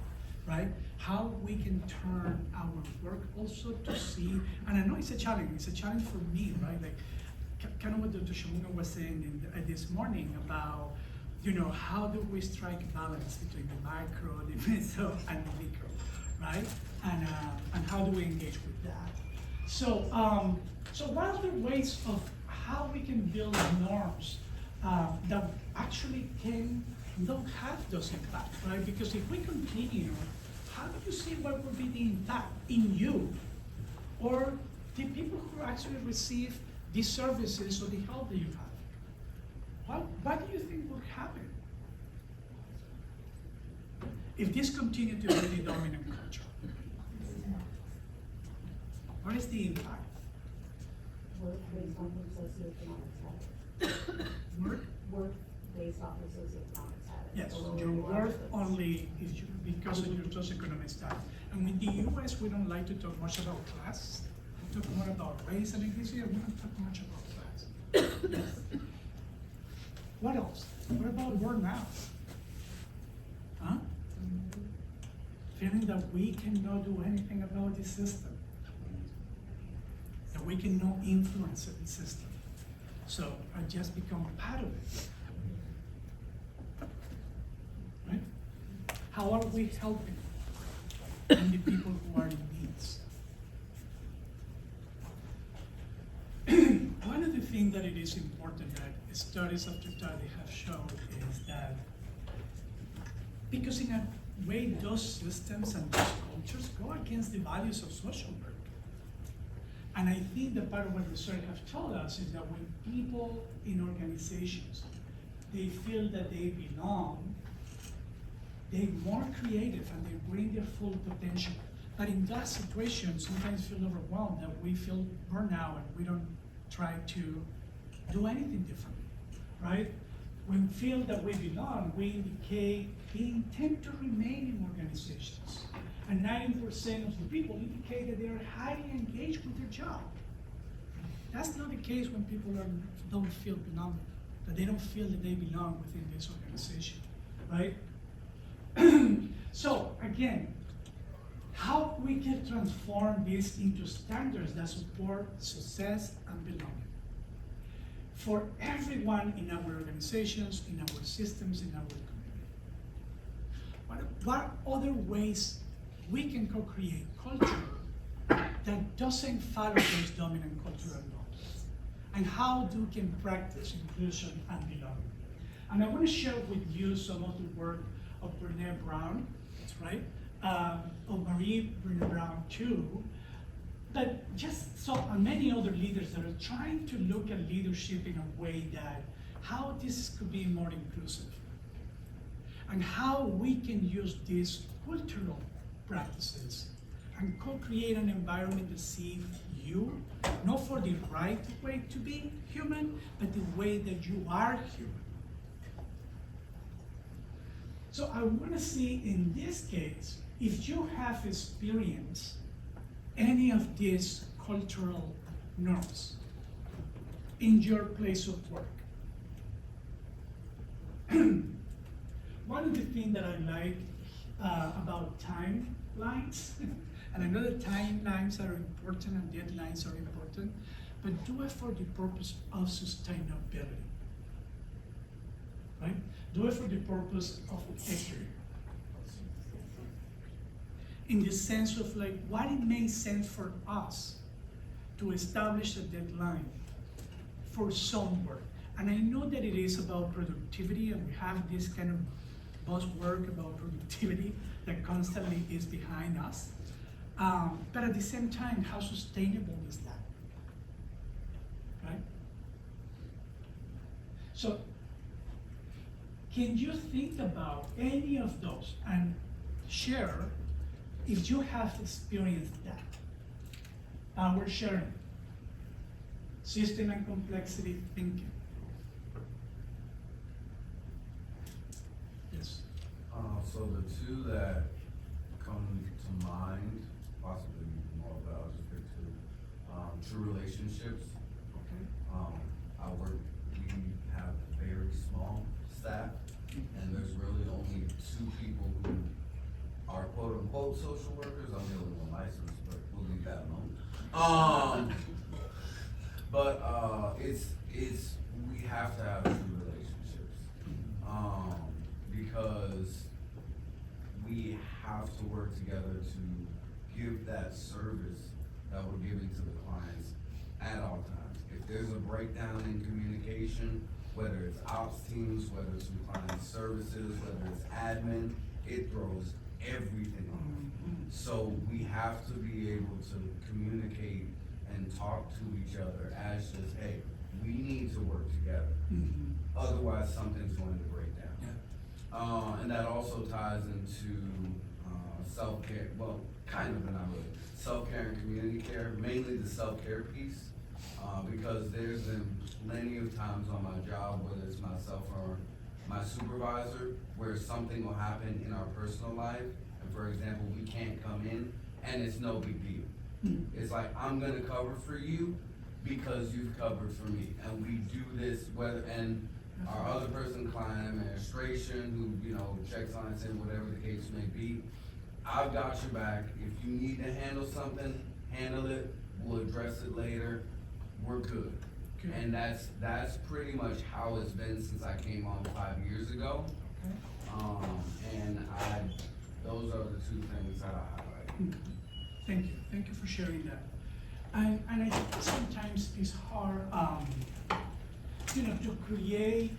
right? How we can turn our work also to see, and I know it's a challenge for me, right? Like, kind of what Dr. Shamuna was saying this morning about, you know, how do we strike a balance between the macro, the meso, and the micro, right? And how do we engage with that? So, so what are the ways of how we can build norms that actually don't have those impacts, right? Because if we continue, how do you see what would be the impact in you or the people who actually receive these services or the help that you have? What do you think will happen? if this continues to be the dominant culture, what is the impact? Work based off of socioeconomic status. Work? Work based off of socioeconomic status. Yes, So your we're worth more- only is because of your socioeconomic status. And in the US, we don't like to talk much about class. We talk more about race, and in this year, we don't talk much about class. Yes. What else? What about burnout? Huh? Feeling that we cannot do anything about the system. That we cannot influence the system. So I just become part of it. Right? How are we helping the people who are in needs? One of the things that it is important that studies after study have shown is that because in a way those systems and those cultures go against the values of social work. And I think that part of what research have told us is that when people in organizations, they feel that they belong, they're more creative and they bring their full potential. But in that situation, sometimes feel overwhelmed that we feel burnout and we don't try to do anything differently, right? When we feel that we belong, we indicate the intent to remain in organizations. And 90% of the people indicate that they are highly engaged with their job. That's not the case when people don't feel belonging, that they don't feel that they belong within this organization, right? So again, how we can transform this into standards that support success and belonging for everyone in our organizations, in our systems, in our community. What other ways we can co-create culture that doesn't follow those dominant cultural norms? And how do we can practice inclusion and belonging? And I want to share with you some of the work of Brené Brown, that's right, of Marie Brené Brown too, but just so and many other leaders that are trying to look at leadership in a way that how this could be more inclusive and how we can use these cultural practices and co-create an environment that sees you, not for the right way to be human, but the way that you are human. So I want to see in this case, if you have experienced any of these cultural norms in your place of work. One of the things that I like about timelines, and I know that timelines are important and deadlines are important, but do it for the purpose of sustainability, right? Do it for the purpose of equity. In the sense of like, what it makes sense for us to establish a deadline for some work. And I know that it is about productivity, and we have this kind of buzzword about productivity that constantly is behind us. But at the same time, how sustainable is that, right? So, can you think about any of those and share if you have experienced that? We're sharing system and complexity thinking. Yes. So the two that come to mind, possibly more, but I'll just pick two. True relationships. Okay. We have a very small staff, and there's really only two people who are quote unquote social workers. I'm the only one licensed, but we'll leave that alone. It's we have to have true relationships, because we have to work together to give that service that we're giving to the clients at all times. If there's a breakdown in communication, whether it's ops teams, whether it's from client services, whether it's admin, it throws everything off. So we have to be able to communicate and talk to each other as just, hey, we need to work together. Otherwise, something's going to break down. Yeah. And that also ties into self-care, well, kind of, but not really. Self-care and community care, mainly the self-care piece. Because there's been plenty of times on my job, whether it's myself or my supervisor, where something will happen in our personal life. And for example, we can't come in and it's no big deal. It's like, I'm gonna cover for you because you've covered for me. And we do this whether, and our other person, client administration, who, you know, checks on us and whatever the case may be, I've got your back. If you need to handle something, handle it. We'll address it later. We're good. Good. And that's pretty much how it's been since I came on 5 years ago. And those are the two things that I highlight. Thank you for sharing that. And I think that sometimes it's hard, to create,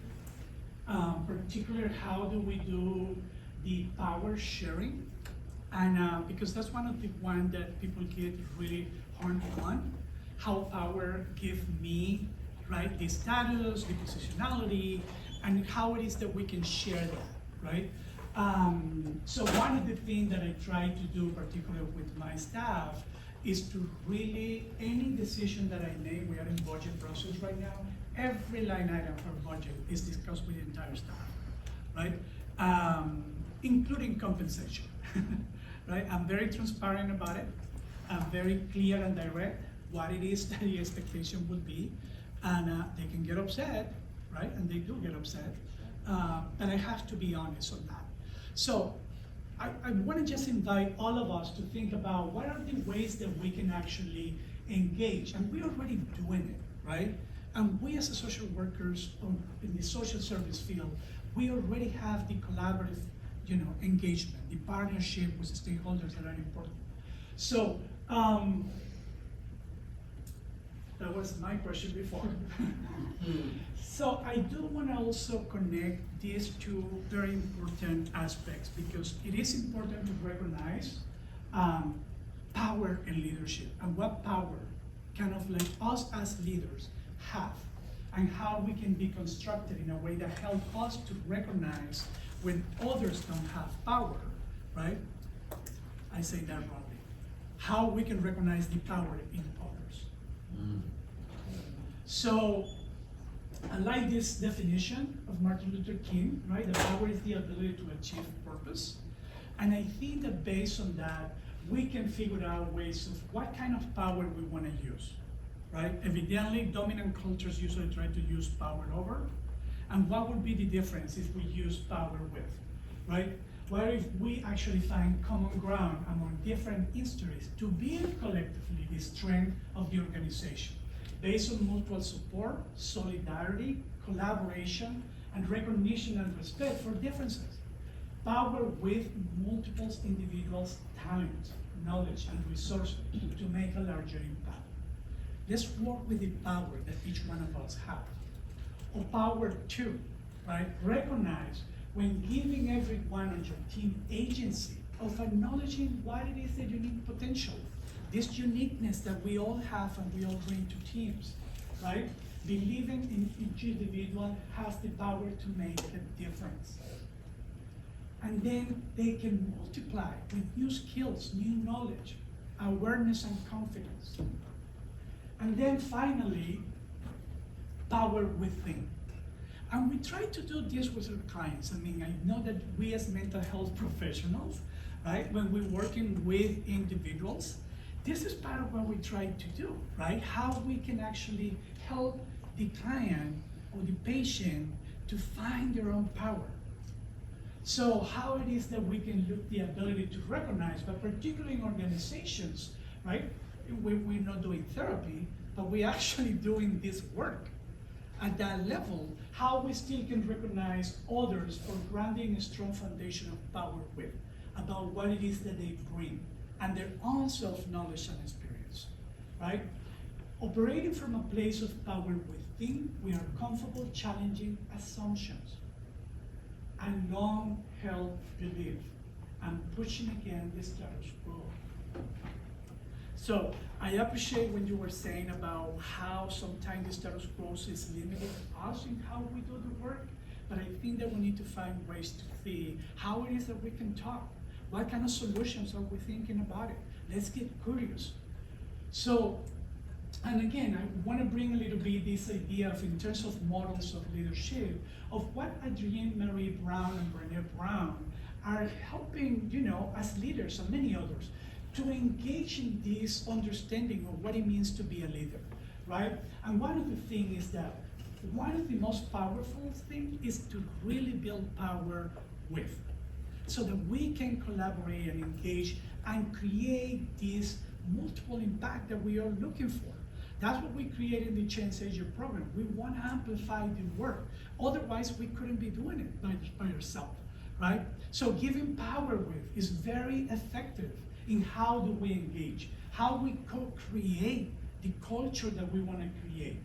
particular, how do we do the power sharing? And because that's one of the one that people get really hard on, how power give me, right, the status, the positionality, and how it is that we can share that, right? So one of the things that I try to do, particularly with my staff, is to really, any decision that I make, we are in budget process right now, every line item for budget is discussed with the entire staff, right? Including compensation, right? I'm very transparent about it. I'm very clear and direct what it is that the expectation would be, and they can get upset, right? And they do get upset, but I have to be honest on that. So I want to just invite all of us to think about what are the ways that we can actually engage, and we're already doing it, right? And we as a social workers in the social service field, we already have the collaborative, engagement, the partnership with stakeholders that are important. So that was my question before. So I do want to also connect these two very important aspects, because it is important to recognize power and leadership, and what power kind of like us as leaders have, and how we can be constructed in a way that helps us to recognize when others don't have power, right? I say that wrongly. How we can recognize the power in others. So I like this definition of Martin Luther King, right? The power is the ability to achieve purpose. And I think that based on that, we can figure out ways of what kind of power we want to use, right? Evidently, dominant cultures usually try to use power over. And what would be the difference if we use power with, right? What if we actually find common ground among different industries to build collectively the strength of the organization, based on mutual support, solidarity, collaboration, and recognition and respect for differences. Power with multiple individuals' talent, knowledge, and resources to make a larger impact. Let's work with the power that each one of us have. Or power two, right? Recognize when giving everyone on your team agency of acknowledging what it is, the unique potential, this uniqueness that we all have and we all bring to teams, right? Believing in each individual has the power to make a difference. And then they can multiply with new skills, new knowledge, awareness and confidence. And then finally, power within. And we try to do this with our clients. I mean, I know that we as mental health professionals, right, when we're working with individuals, this is part of what we try to do, right? How we can actually help the client or the patient to find their own power. So how it is that we can look the ability to recognize, but particularly in organizations, right? We're not doing therapy, but we're actually doing this work. At that level, how we still can recognize others for granting a strong foundation of power with, about what it is that they bring, and their own self-knowledge and experience, right? Operating from a place of power within, we are comfortable challenging assumptions and long-held belief, and pushing against the status quo. So I appreciate when you were saying about how sometimes the status quo is limiting us in how we do the work, but I think that we need to find ways to see how it is that we can talk. What kind of solutions are we thinking about it? Let's get curious. So, and again, I want to bring a little bit this idea of, in terms of models of leadership, of what Adrienne Marie Brown and Brené Brown are helping, as leaders and many others, to engage in this understanding of what it means to be a leader, right? And one of the things is that one of the most powerful things is to really build power with, so that we can collaborate and engage and create this multiple impact that we are looking for. That's what we created in the Change Agent program. We want to amplify the work. Otherwise, we couldn't be doing it by ourselves, right? So giving power with is very effective in how do we engage, how we co-create the culture that we want to create,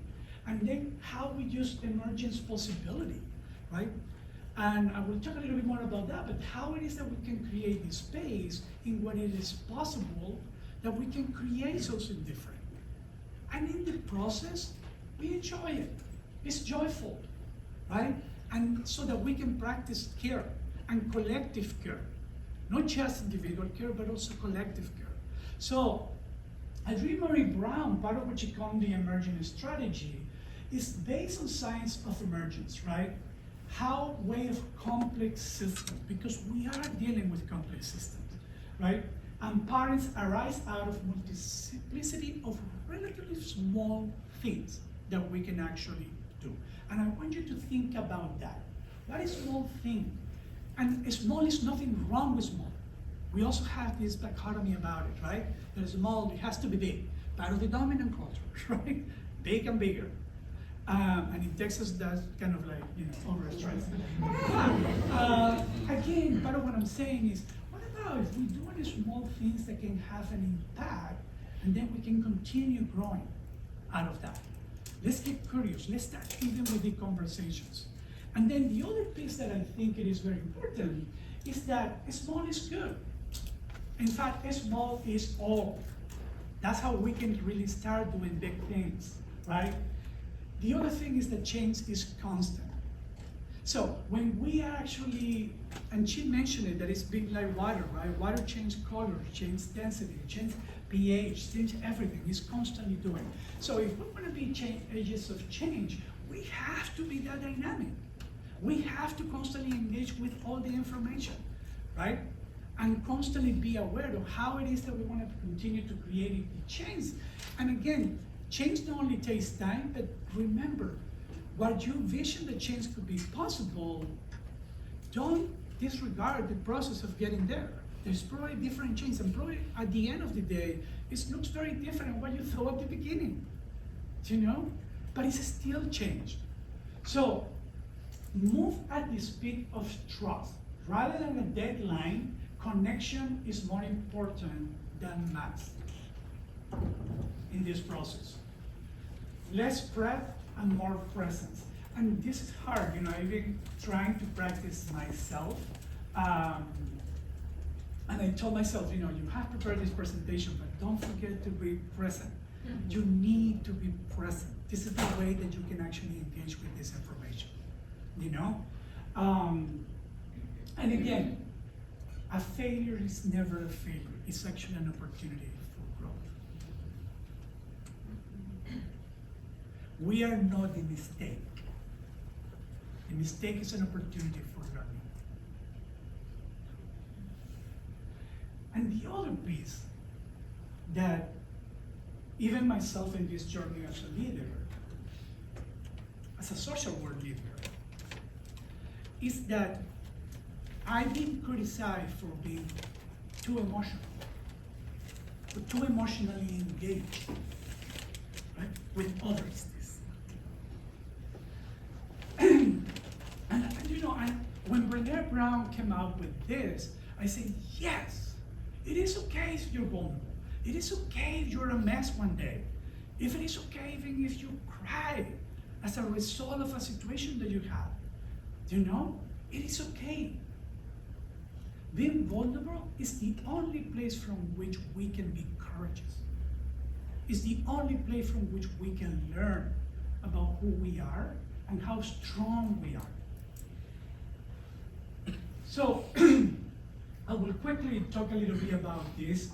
and then how we use emergence possibility, right? And I will talk a little bit more about that, but how it is that we can create this space in what it is possible that we can create something different. And in the process, we enjoy it. It's joyful, right? And so that we can practice care and collective care. Not just individual care, but also collective care. So, Adrienne Marie Brown, part of what she called the emergent strategy, is based on science of emergence, right? How way of complex systems, because we are dealing with complex systems, right? And patterns arise out of multiplicity of relatively small things that we can actually do. And I want you to think about that. What is small thing? And small is nothing wrong with small. We also have this dichotomy about it, right? That small, it has to be big. Part of the dominant culture, right? Big and bigger. And in Texas, that's kind of like, overstressed. Again, part of what I'm saying is, what about if we do any small things that can have an impact, and then we can continue growing out of that? Let's get curious. Let's start even with the conversations. And then the other piece that I think it is very important is that small is good. In fact, small is all. That's how we can really start doing big things, right? The other thing is that change is constant. So when we actually, and she mentioned it, that it's big like water, right? Water changes color, changes density, changes pH, changes everything. It's constantly doing. So if we want to be agents of change, we have to be that dynamic. We have to constantly engage with all the information, right? And constantly be aware of how it is that we want to continue to create the change. And again, change not only takes time, but remember, what you vision that change could be possible, don't disregard the process of getting there. There's probably different change, and probably at the end of the day, it looks very different than what you thought at the beginning, But it's still changed. So, move at the speed of trust. Rather than a deadline, connection is more important than mass in this process. Less breadth and more presence. And this is hard, I've been trying to practice myself. And I told myself, you have to prepare this presentation, but don't forget to be present. You need to be present. This is the way that you can actually engage with this information, And again, a failure is never a failure. It's actually an opportunity for growth. We are not the mistake. The mistake is an opportunity for learning. And the other piece that even myself in this journey as a leader, as a social work leader, is that I've been criticized for being too emotional, or too emotionally engaged, right, with others. And when Brené Brown came out with this, I said, yes, it is okay if you're vulnerable. It is okay if you're a mess one day. If it is okay even if you cry as a result of a situation that you have. It is okay. Being vulnerable is the only place from which we can be courageous. It's the only place from which we can learn about who we are and how strong we are. So I will quickly talk a little bit about this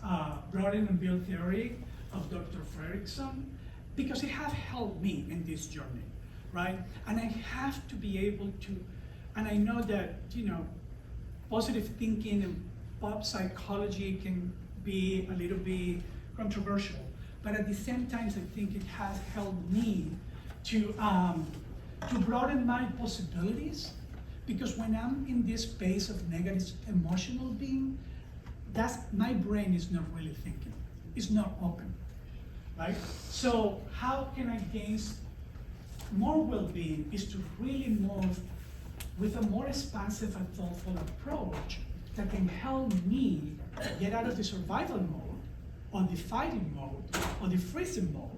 broaden and build theory of Dr. Fredrickson, because it has helped me in this journey, right? And I have to be able to, and I know that, you know, positive thinking and pop psychology can be a little bit controversial, but at the same time, I think it has helped me to broaden my possibilities, because when I'm in this space of negative emotional being, that's, my brain is not really thinking, it's not open, right? So how can I gain more well-being is to really move with a more expansive and thoughtful approach that can help me get out of the survival mode, or the fighting mode, or the freezing mode,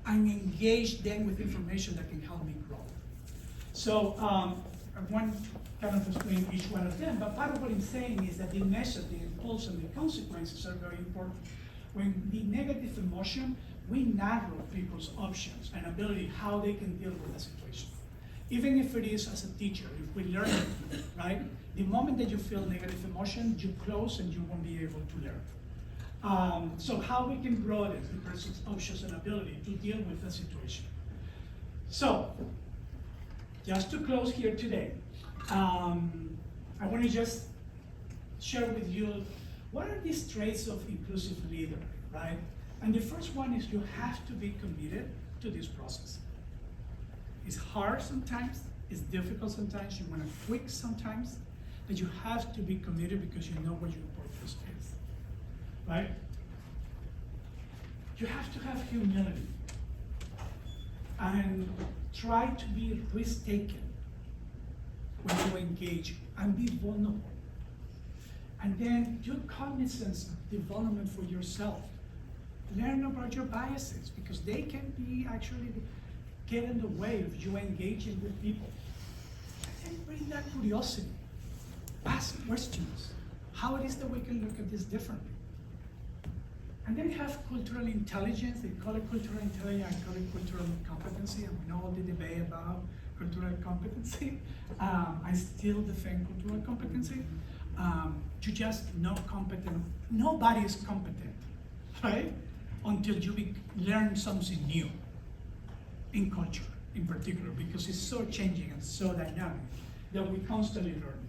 and engage then with information that can help me grow. So I want kind of explain each one of them, but part of what I'm saying is that the measure, the impulse, and the consequences are very important. When the negative emotion, we narrow people's options and ability, how they can deal with the situation. Even if it is as a teacher, if we learn it, right? The moment that you feel negative emotion, you close and you won't be able to learn. So how we can broaden the person's options and ability to deal with the situation. So, just to close here today, I want to just share with you what are these traits of inclusive leader, right? And the first one is you have to be committed to this process. It's hard sometimes, it's difficult sometimes, you want to quit sometimes, but you have to be committed because you know what your purpose is, right? You have to have humility and try to be risk-taking when you engage and be vulnerable. And then your cognizance of development for yourself. Learn about your biases because they can be actually get in the way of you engaging with people. And then bring that curiosity. Ask questions. How it is that we can look at this differently. And then have cultural intelligence. They call it cultural intelligence, I call it cultural competency, and we know all the debate about cultural competency. I still defend cultural competency. You just know competent. Nobody is competent, right? Until you learn something new in culture, in particular, because it's so changing and so dynamic that we constantly learn.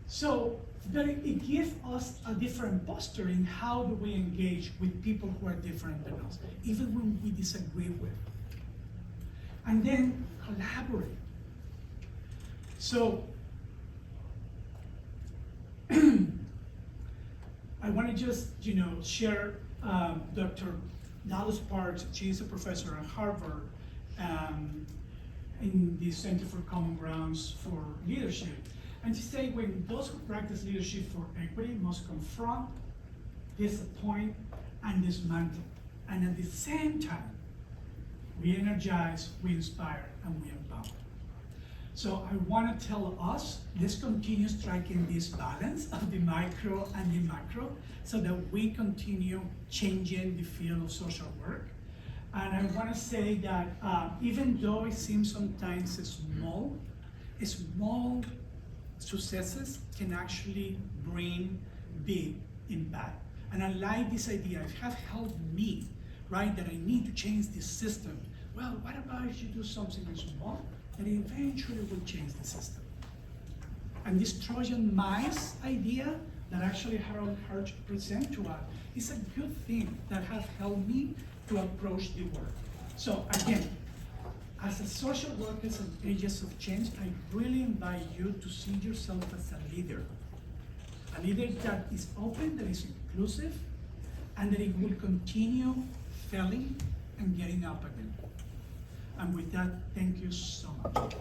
So, but it gives us a different posture in how do we engage with people who are different than us, even when we disagree with. And then collaborate. So, I want to just, share Dr. Dallas Parks. She's a professor at Harvard in the Center for Common Grounds for Leadership. And she said, when those who practice leadership for equity must confront, disappoint, and dismantle. And at the same time, we energize, we inspire, and we empower. So I want to tell us, let's continue striking this balance of the micro and the macro so that we continue changing the field of social work. And I want to say that even though it seems sometimes small successes can actually bring big impact. And I like this idea. It has helped me, right, that I need to change this system. Well, what about if you do something small that eventually will change the system? And this Trojan mice idea that actually Harold Hirsch presented to us is a good thing that has helped me to approach the work. So again, as a social worker and agents of change, I really invite you to see yourself as a leader that is open, that is inclusive, and that it will continue failing and getting up again. And with that, thank you so much.